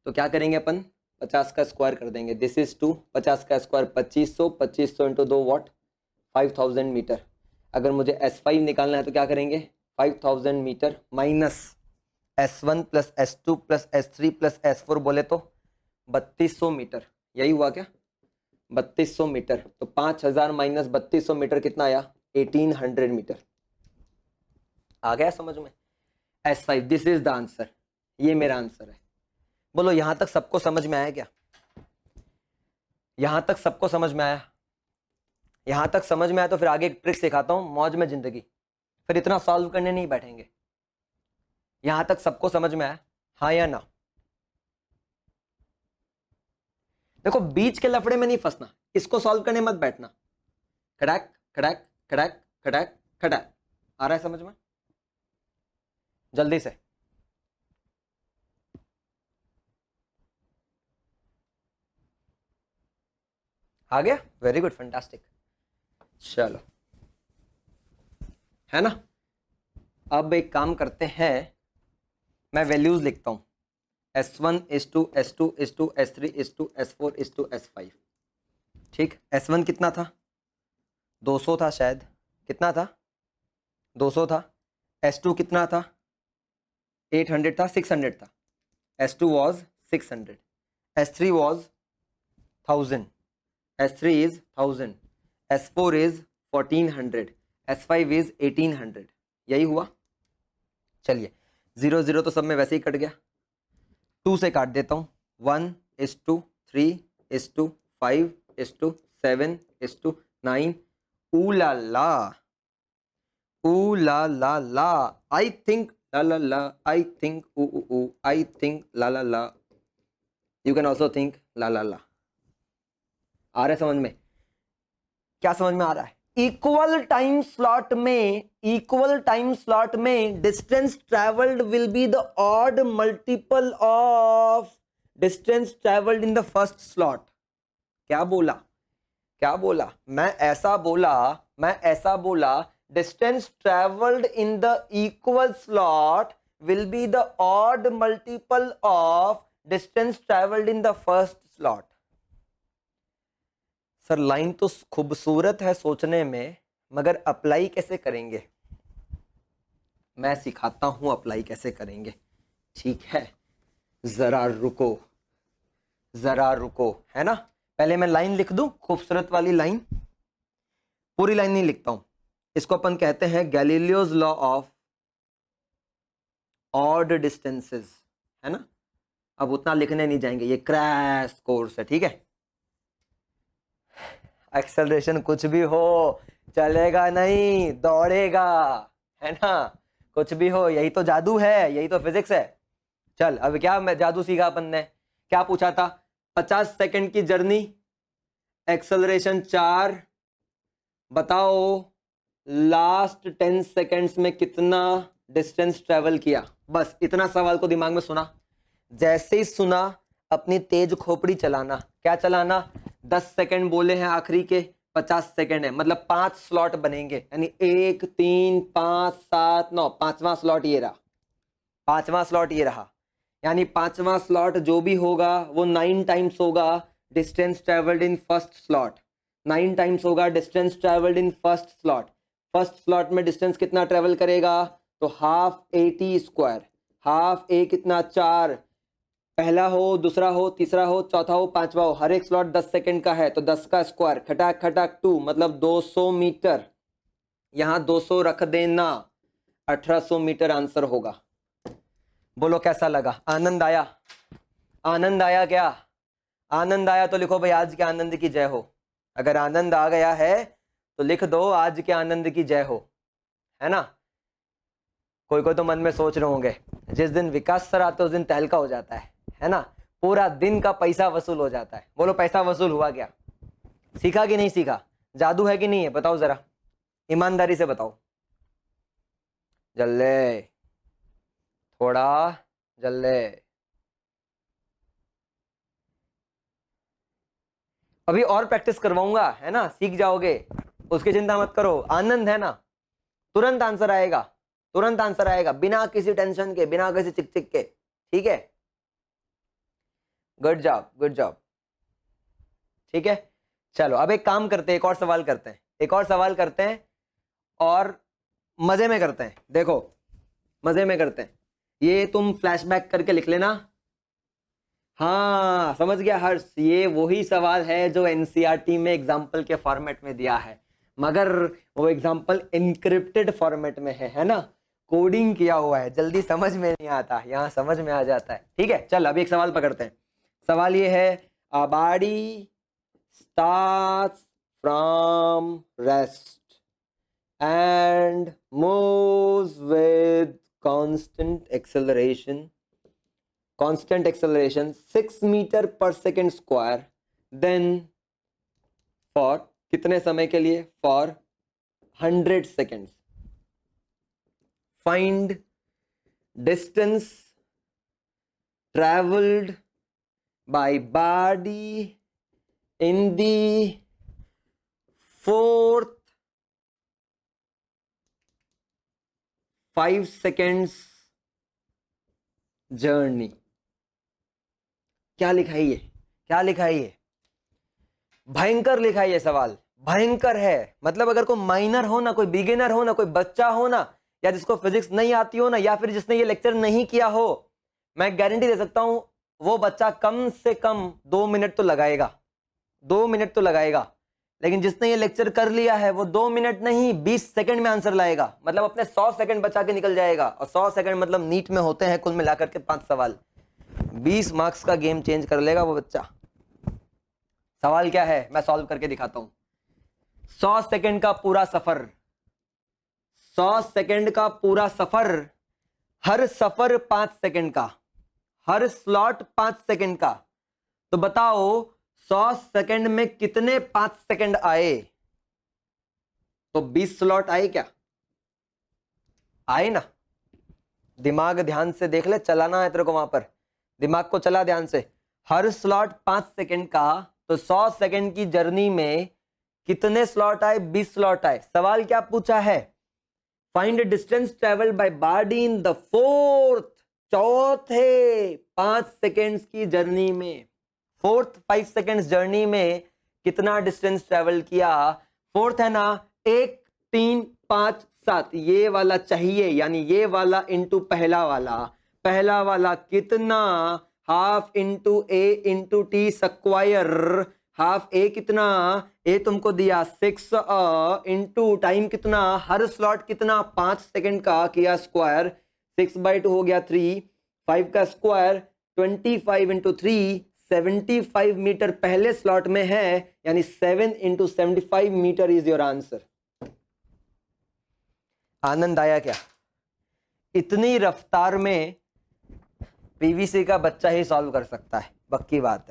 तो क्या करेंगे अपन, 50 का स्क्वायर कर देंगे, दिस इज 2, 50 का स्क्वायर 2500, 2500 इंटू 2 वॉट 5000 मीटर। अगर मुझे S5 निकालना है तो क्या करेंगे, 5000 metre minus S1 plus S2 plus S3 plus S4 बोले तो 3200 मीटर। यही हुआ क्या, 3200 मीटर। तो 5000 माइनस 3200 मीटर कितना आया 1800 मीटर। आ गया समझ में? S5 this is the answer, ये मेरा आंसर है। बोलो यहां तक सबको समझ में आया क्या? यहां तक सबको समझ में आया? यहां तक समझ में आया तो फिर आगे एक ट्रिक सिखाता हूं, मौज में जिंदगी, फिर इतना सॉल्व करने नहीं बैठेंगे। यहां तक सबको समझ में आया, हाँ या ना? देखो बीच के लफड़े में नहीं फंसना, इसको सॉल्व करने मत बैठना। खड़ाक खड़ाक खड़ाक खड़ाक खड़ाक। आ रहा है समझ में? जल्दी से। आ गया? Very good, fantastic. चलो है ना। अब एक काम करते हैं, मैं वैल्यूज लिखता हूं, S1 S2 S2 S2 S3 S2 S4 S2 S5। ठीक, S1 कितना था 200 था शायद, कितना था 200 था। S2 कितना था 800 था, 600 था। S2 was 600, S3 was 1000, S3 is 1000, S4 is 1400, S5 is 1800। यही हुआ। चलिए 0 0 तो सब में वैसे ही कट गया, 2 से काट देता हूँ, 1:3 3:5 7:9। ला ऊ ला I think La I think uh I think ला यू कैन ऑल्सो थिंक ला आ रहा है समझ में? क्या समझ में आ रहा है? इक्वल टाइम स्लॉट में distance travelled will be the odd multiple of distance travelled in the first slot. क्या बोला? मैं ऐसा बोला distance travelled in the equal slot will be the odd multiple of distance travelled in the first slot. Sir line तो खूबसूरत है सोचने में, मगर अप्लाई कैसे करेंगे? मैं सिखाता हूं अप्लाई कैसे करेंगे, ठीक है? जरा रुको, है ना? पहले मैं लाइन लिख दूं, खूबसूरत वाली लाइन, पूरी लाइन नहीं लिखता हूं। इसको अपन कहते हैं Galileo's law of odd distances, है ना? अब उतना लिखने नहीं जाएंगे, ये क्रैश कोर्स है, ठीक है? एक्सेलरेशन कुछ भी हो चलेगा नहीं, दौड़ेगा, है ना? कुछ भी हो, यही तो जादू है, यही तो फिजिक्स है। चल अब क्या मैं जादू सीखा अपन ने, क्या पूछा था? 50 सेकंड की जर्नी, एक्सेलरेशन 4, बताओ लास्ट 10 सेकंड्स में कितना डिस्टेंस ट्रेवल किया। बस इतना सवाल को दिमाग में सुना, जैसे ही सुना अपनी तेज खोपड़ी चलाना। क्या चलाना? 10 सेकंड बोले हैं आखिरी के, 50 सेकंड है, मतलब 5 स्लॉट बनेंगे, यानी 1 3 5 7 9, पांचवा स्लॉट ये रहा, यानी पांचवा स्लॉट जो भी होगा वो 9 टाइम्स होगा distance travelled in first slot, 9 times होगा distance travelled in first slot. First slot में डिस्टेंस कितना ट्रेवल करेगा? तो हाफ 80 स्क्वायर, हाफ ए कितना 4, पहला हो, दूसरा हो, तीसरा हो, चौथा हो, पांचवा हो, हर एक स्लॉट 10 सेकंड का है, तो 10 का स्क्वायर खटाक 2, मतलब 200 मीटर। यहां 200 रख देना, 1800 मीटर आंसर होगा। बोलो कैसा लगा? आनंद आया? क्या आनंद आया तो लिखो भाई आज के आनंद की जय हो। अगर आनंद आ गया है तो लिख दो आज के आनंद की जय हो, है ना? कोई तो मन में सोच रहे होंगे जिस दिन विकास सर आते उस दिन तहलका हो जाता है ना? पूरा दिन का पैसा वसूल हो जाता है। बोलो पैसा वसूल हुआ क्या? सीखा कि नहीं सीखा? जादू है कि नहीं है? बताओ जरा, ईमानदारी से बताओ। जल्ले, थोड़ा जल्ले। अभी और प्रैक्टिस करवाऊंगा, है ना? सीख जाओगे, उसकी चिंता मत करो। आनंद है ना? तुरंत आंसर आएगा, बिना किसी टेंशन के, बिना किसी चिक के, ठीक है? गुड जॉब, ठीक है? चलो अब एक काम करते हैं, एक और सवाल करते हैं और मजे में करते हैं। देखो मजे में करते हैं, ये तुम फ्लैशबैक करके लिख लेना। हाँ समझ गया हर्ष, ये वही सवाल है जो एनसीईआरटी में एग्जाम्पल के फॉर्मेट में दिया है, मगर वो एग्जाम्पल इनक्रिप्टेड फॉर्मेट में है ना? कोडिंग किया हुआ है, जल्दी समझ में नहीं आता, यहाँ समझ में आ जाता है, ठीक है? चल अभी एक सवाल पकड़ते हैं। सवाल ये है, a body starts from rest and moves with constant acceleration 6 meter per second square, then for कितने समय के लिए? for 100 seconds. Find distance traveled by body in the fourth 5 seconds journey. क्या लिखा है ये? भयंकर लिखा है ये सवाल, भयंकर है। मतलब अगर कोई माइनर हो ना, कोई बिगिनर हो ना, कोई बच्चा हो ना, या जिसको फिजिक्स नहीं आती हो ना, या फिर जिसने ये लेक्चर नहीं किया हो, मैं गारंटी दे सकता हूं वो बच्चा कम से कम 2 मिनट तो लगाएगा। लेकिन जिसने ये लेक्चर कर लिया है वो 2 मिनट नहीं 20 सेकंड में आंसर लाएगा। मतलब अपने 100 सेकंड बचा के निकल जाएगा। और 100 सेकंड मतलब नीट में होते हैं कुल मिलाकर के 5 सवाल, 20 मार्क्स का गेम चेंज कर लेगा वो बच्चा। सवाल क्या है मैं सॉल्व करके दिखाता हूं। 100 सेकंड का पूरा सफर, 100 सेकंड का पूरा सफर, हर सफर 5 सेकंड का, हर स्लॉट 5 सेकंड का। तो बताओ 100 सेकंड में कितने 5 सेकंड आए? तो 20 स्लॉट आए क्या? आए ना? दिमाग ध्यान से देख ले, चलाना है तेरे को वहां पर, दिमाग को चला ध्यान से। हर स्लॉट 5 सेकंड का, तो 100 सेकंड की जर्नी में कितने स्लॉट आए? 20 स्लॉट आए। सवाल क्या पूछा है? Find distance travel by body in the fourth, चौथे 5 सेकंड्स की जर्नी में, फोर्थ 5 सेकंड्स जर्नी में कितना डिस्टेंस ट्रेवल किया? फोर्थ है ना, 1 3 5 7, ये वाला चाहिए, यानी ये वाला इंटू पहला वाला। पहला वाला कितना? हाफ इंटू ए इंटू टी स्क्वायर। हाफ ए कितना? ए तुमको दिया 6 इंटू टाइम कितना? हर स्लॉट कितना? 5 सेकंड का किया स्क्वायर, 6/2 हो गया 3, 5 का स्क्वायर 25 इंटू 3, 75 मीटर पहले स्लॉट में है, यानी 7 into 75 metre is your answer. आनंद आया क्या? इतनी रफ्तार में पीवीसी का बच्चा ही सॉल्व कर सकता है, पक्की बात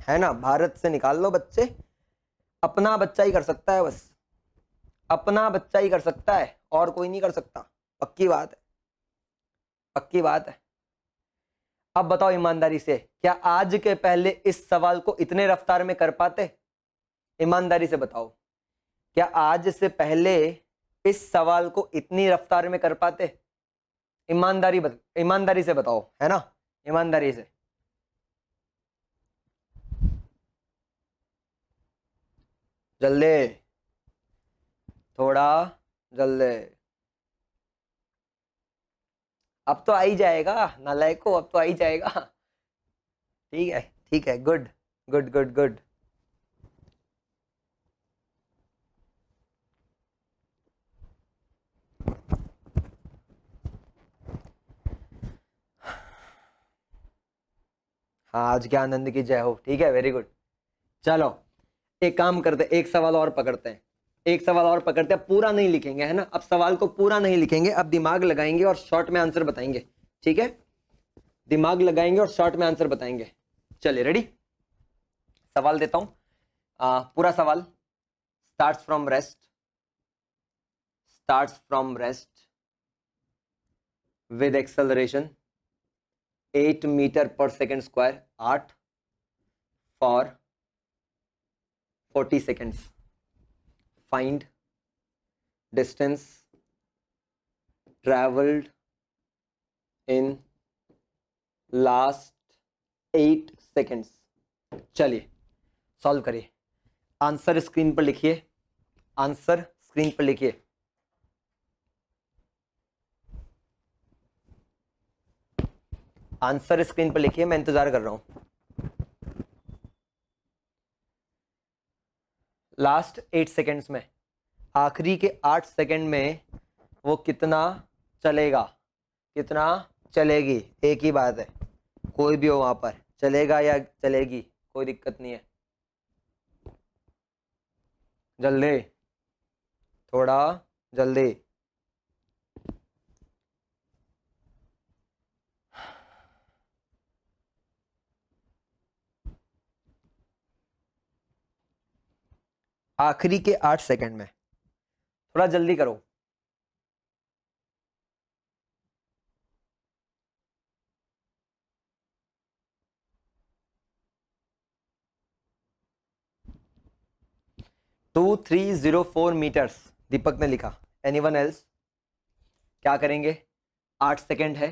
है ना? भारत से निकाल लो बच्चे, अपना बच्चा ही कर सकता है, बस अपना बच्चा ही कर सकता है, और कोई नहीं कर सकता, पक्की बात है, पक्की बात है। अब बताओ ईमानदारी से, क्या आज के पहले इस सवाल को इतने रफ्तार में कर पाते? ईमानदारी से बताओ, क्या आज से पहले इस सवाल को इतनी रफ्तार में कर पाते? ईमानदारी से बताओ, है ना? ईमानदारी से। जल्दी, थोड़ा जल्दी। अब तो आ ही जाएगा नालायको, अब तो आ ही जाएगा। ठीक है, ठीक है, गुड गुड गुड गुड। हाँ, आज के आनंद की जय हो। ठीक है, वेरी गुड। चलो एक काम करते, एक सवाल और पकड़ते हैं, एक सवाल और पकड़ते हैं। पूरा नहीं लिखेंगे, है ना? अब सवाल को पूरा नहीं लिखेंगे, अब दिमाग लगाएंगे और शॉर्ट में आंसर बताएंगे। ठीक है, दिमाग लगाएंगे और शॉर्ट में आंसर बताएंगे। चलिए, रेडी? सवाल देता हूं, पूरा सवाल। Starts from rest, starts from rest with acceleration 8 metre per second square, 8 for 40 seconds. Find distance traveled in last 8 seconds. चलिए सॉल्व करिए। आंसर स्क्रीन पर लिखिए, आंसर स्क्रीन पर लिखिए। आंसर स्क्रीन पर लिखिए, मैं इंतजार कर रहा हूं। लास्ट 8 सेकेंड्स में, आखिरी के 8 सेकेंड में वो कितना चलेगा, कितना चलेगी? एक ही बात है, कोई भी हो वहां पर, चलेगा या चलेगी, कोई दिक्कत नहीं है। जल्दी, थोड़ा जल्दी। आखिरी के 8 सेकेंड में, थोड़ा जल्दी करो। टू 304 मीटर्स दीपक ने लिखा। Anyone else? क्या करेंगे? 8 सेकेंड है,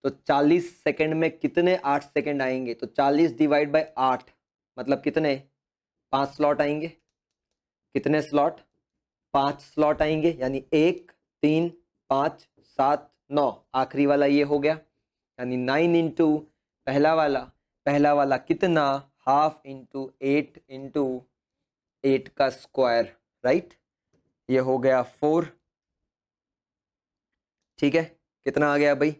तो 40 सेकेंड में कितने 8 सेकेंड आएंगे? तो 40 डिवाइड बाय 8 मतलब कितने? 5 स्लॉट आएंगे। कितने स्लॉट? 5 स्लॉट आएंगे, यानी 1 3 5 7 9, आखिरी वाला ये हो गया, यानी 9 इंटू पहला वाला, पहला वाला कितना? हाफ इंटू 8 इंटू 8 का स्क्वायर, राइट? ये हो गया 4। ठीक है, कितना आ गया भाई?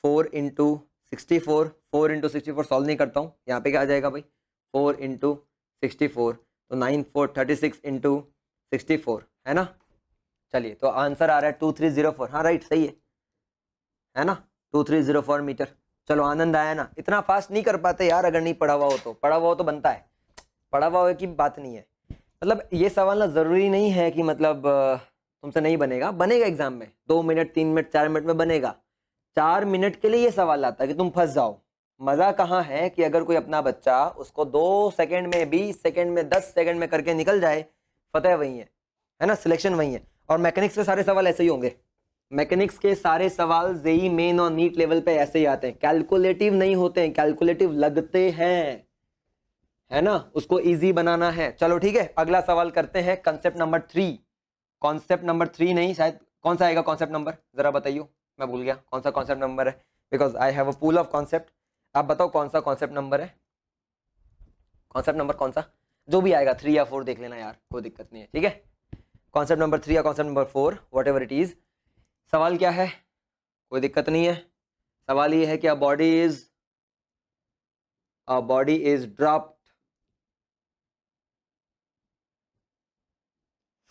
4 इंटू 64, 4 इंटू 64 सॉल्व नहीं करता हूँ, यहाँ पे क्या आ जाएगा भाई? 4 इंटू 64, तो 9 4 36 इंटू 64, है ना? चलिए तो आंसर आ रहा है 2304। हाँ राइट, सही है ना, 2304 मीटर। चलो आनंद आया ना। इतना फास्ट नहीं कर पाते यार, अगर नहीं पढ़ा हुआ हो तो। पढ़ा हुआ हो तो बनता है, पढ़ा हुआ हो की बात नहीं है। मतलब ये सवाल ना जरूरी नहीं है कि मतलब तुमसे नहीं बनेगा, बनेगा एग्जाम में 2 मिनट 3 मिनट 4 मिनट में बनेगा। 4 मिनट के लिए ये सवाल आता है कि तुम फंस जाओ। मजा कहाँ है कि अगर कोई अपना बच्चा उसको 2 सेकंड में 20 सेकंड में 10 सेकंड में करके निकल जाए, फतेह वही है ना, सिलेक्शन वही है। और मैकेनिक्स के सारे सवाल ऐसे ही होंगे। मैकेनिक्स के सारे सवाल जेई मेन और नीट लेवल पे ऐसे ही आते हैं, कैलकुलेटिव नहीं होते हैं, कैलकुलेटिव लगते हैं, है ना, उसको इजी बनाना है। चलो ठीक है, अगला सवाल करते हैं, कॉन्सेप्ट नंबर 3। कॉन्सेप्ट नंबर 3 नहीं, शायद कौन सा आएगा कॉन्सेप्ट नंबर, जरा बताइए, मैं भूल गया कौन सा कॉन्सेप्ट नंबर है, because I have a pool of concept. आप बताओ कौन सा कॉन्सेप्ट नंबर है, कॉन्सेप्ट नंबर कौन सा, जो भी आएगा 3 या 4 देख लेना यार, कोई दिक्कत नहीं है, ठीक है। कॉन्सेप्ट नंबर 3 या concept number 4, what ever it is. सवाल क्या है, कोई दिक्कत नहीं है। सवाल ये है कि अ body is dropped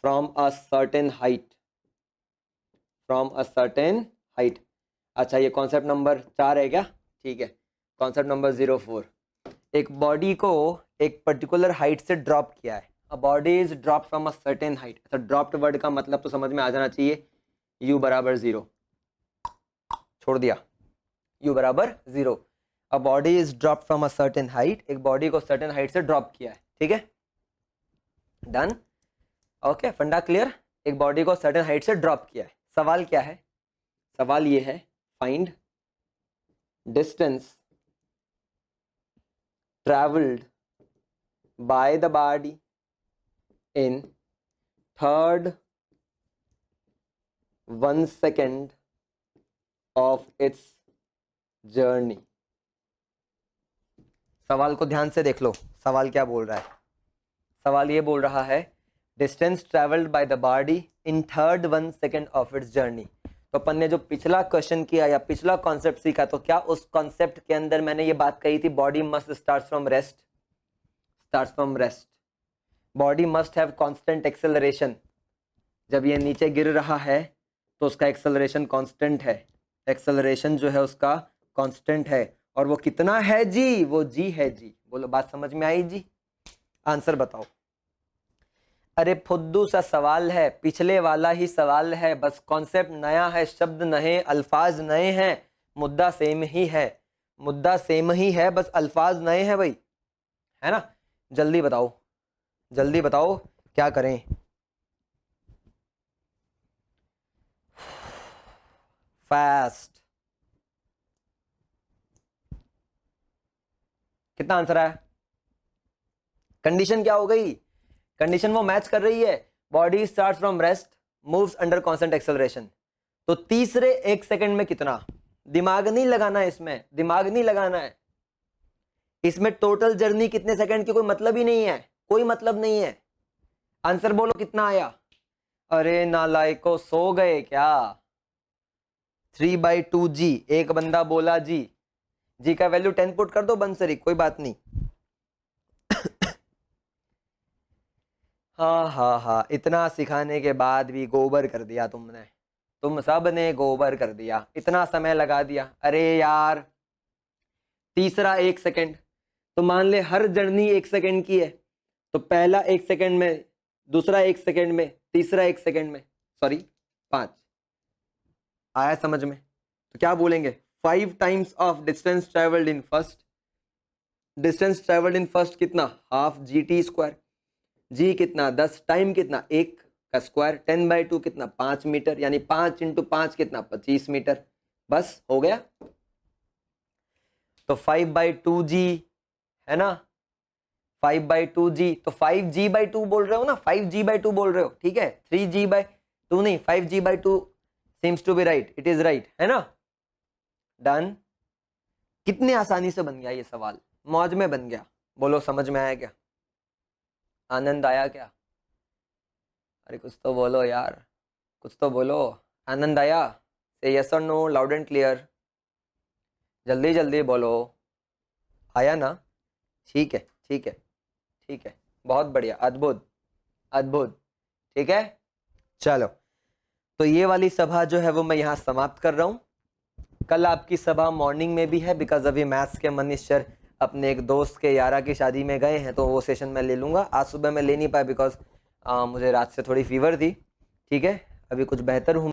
from a certain height, from a certain height. अच्छा ये कॉन्सेप्ट नंबर 4 है क्या, ठीक है। कॉन्सेप्ट नंबर 04, एक बॉडी को एक पर्टिकुलर हाइट से ड्रॉप किया है। A body is drop from a certain height. अच्छा ड्रॉप्ड वर्ड का मतलब तो समझ में आ जाना चाहिए, u बराबर 0, छोड़ दिया, u बराबर 0। अ body is drop from a certain height, एक बॉडी को सर्टेन हाइट से ड्रॉप किया है, ठीक है, डन, ओके, फंडा क्लियर। एक बॉडी को सर्टेन हाइट से ड्रॉप किया है। सवाल क्या है, सवाल ये है, find distance traveled by the body in third 1 second of its journey। सवाल को ध्यान से देख लो, सवाल क्या बोल रहा है। सवाल ये बोल रहा है distance travelled by the body in third 1 second of its journey. तो अपन ने जो पिछला क्वेश्चन किया या पिछला कॉन्सेप्ट सीखा, तो क्या उस कॉन्सेप्ट के अंदर मैंने ये बात कही थी, body must start from rest, start from rest, body must have constant acceleration. जब ये नीचे गिर रहा है तो उसका एक्सेलरेशन कांस्टेंट है, एक्सेलरेशन जो है उसका कांस्टेंट है, और वो कितना है जी, वो जी है जी। बोलो बात समझ में आई जी, आंसर बताओ। अरे फुद्दू सा सवाल है, पिछले वाला ही सवाल है, बस कॉन्सेप्ट नया है, शब्द नए, अल्फाज नए हैं, मुद्दा सेम ही है, मुद्दा सेम ही है, बस अल्फाज नए हैं भाई, है ना। जल्दी बताओ, जल्दी बताओ क्या करें। फास्ट, कितना आंसर आया। कंडीशन क्या हो गई, कंडीशन वो मैच कर रही है, body start from rest moves under constant acceleration. तो तीसरे 1 सेकंड में कितना, दिमाग नहीं लगाना है इसमें, दिमाग नहीं लगाना है इसमें, टोटल जर्नी कितने सेकंड की कोई मतलब ही नहीं है, कोई मतलब नहीं है। आंसर बोलो कितना आया। अरे नालायको सो गए क्या, 3/2 जी, एक बंदा बोला जी, जी का वैल्यू 10 पुट कर दो बंसरी, कोई बात नहीं। हाँ हाँ हाँ, इतना सिखाने के बाद भी गोबर कर दिया तुमने, तुम सब ने गोबर कर दिया, इतना समय लगा दिया। अरे यार तीसरा 1 सेकंड, तो मान ले हर जर्नी 1 सेकंड की है, तो पहला 1 सेकंड में, दूसरा 1 सेकंड में, तीसरा 1 सेकंड में, सॉरी 5। आया समझ में, तो क्या बोलेंगे, 5 times of distance travelled in first, distance travelled in first कितना, हाफ जी टी स्क्वायर, जी कितना 10, टाइम कितना 1 का स्क्वायर, 10/2 कितना 5 मीटर, यानी 5 × 5 कितना 25 मीटर, बस हो गया। तो 5/2 जी है ना, 5/2 जी, तो 5g/2 बोल रहे हो ना, 5g/2 बोल रहे हो, ठीक है, 3g/2 नहीं, 5g/2 seems to be right, it is right, है ना, डन। कितने आसानी से बन गया ये सवाल, मौज में बन गया। बोलो समझ में आया क्या, आनंद आया क्या, अरे कुछ तो बोलो यार, कुछ तो बोलो, आनंद आया, से यस और नो, लाउड एंड क्लियर, जल्दी जल्दी बोलो, आया ना, ठीक है ठीक है ठीक है, बहुत बढ़िया, अद्भुत अद्भुत, ठीक है। चलो तो ये वाली सभा जो है वो मैं यहाँ समाप्त कर रहा हूँ। कल आपकी सभा मॉर्निंग में भी है, बिकॉज अभी मैथ्स के मनीष सर अपने एक दोस्त के यारा की शादी में गए हैं, तो वो सेशन मैं ले लूँगा। आज सुबह मैं ले नहीं पाया बिकॉज मुझे रात से थोड़ी फीवर थी। ठीक है, अभी कुछ बेहतर हूँ।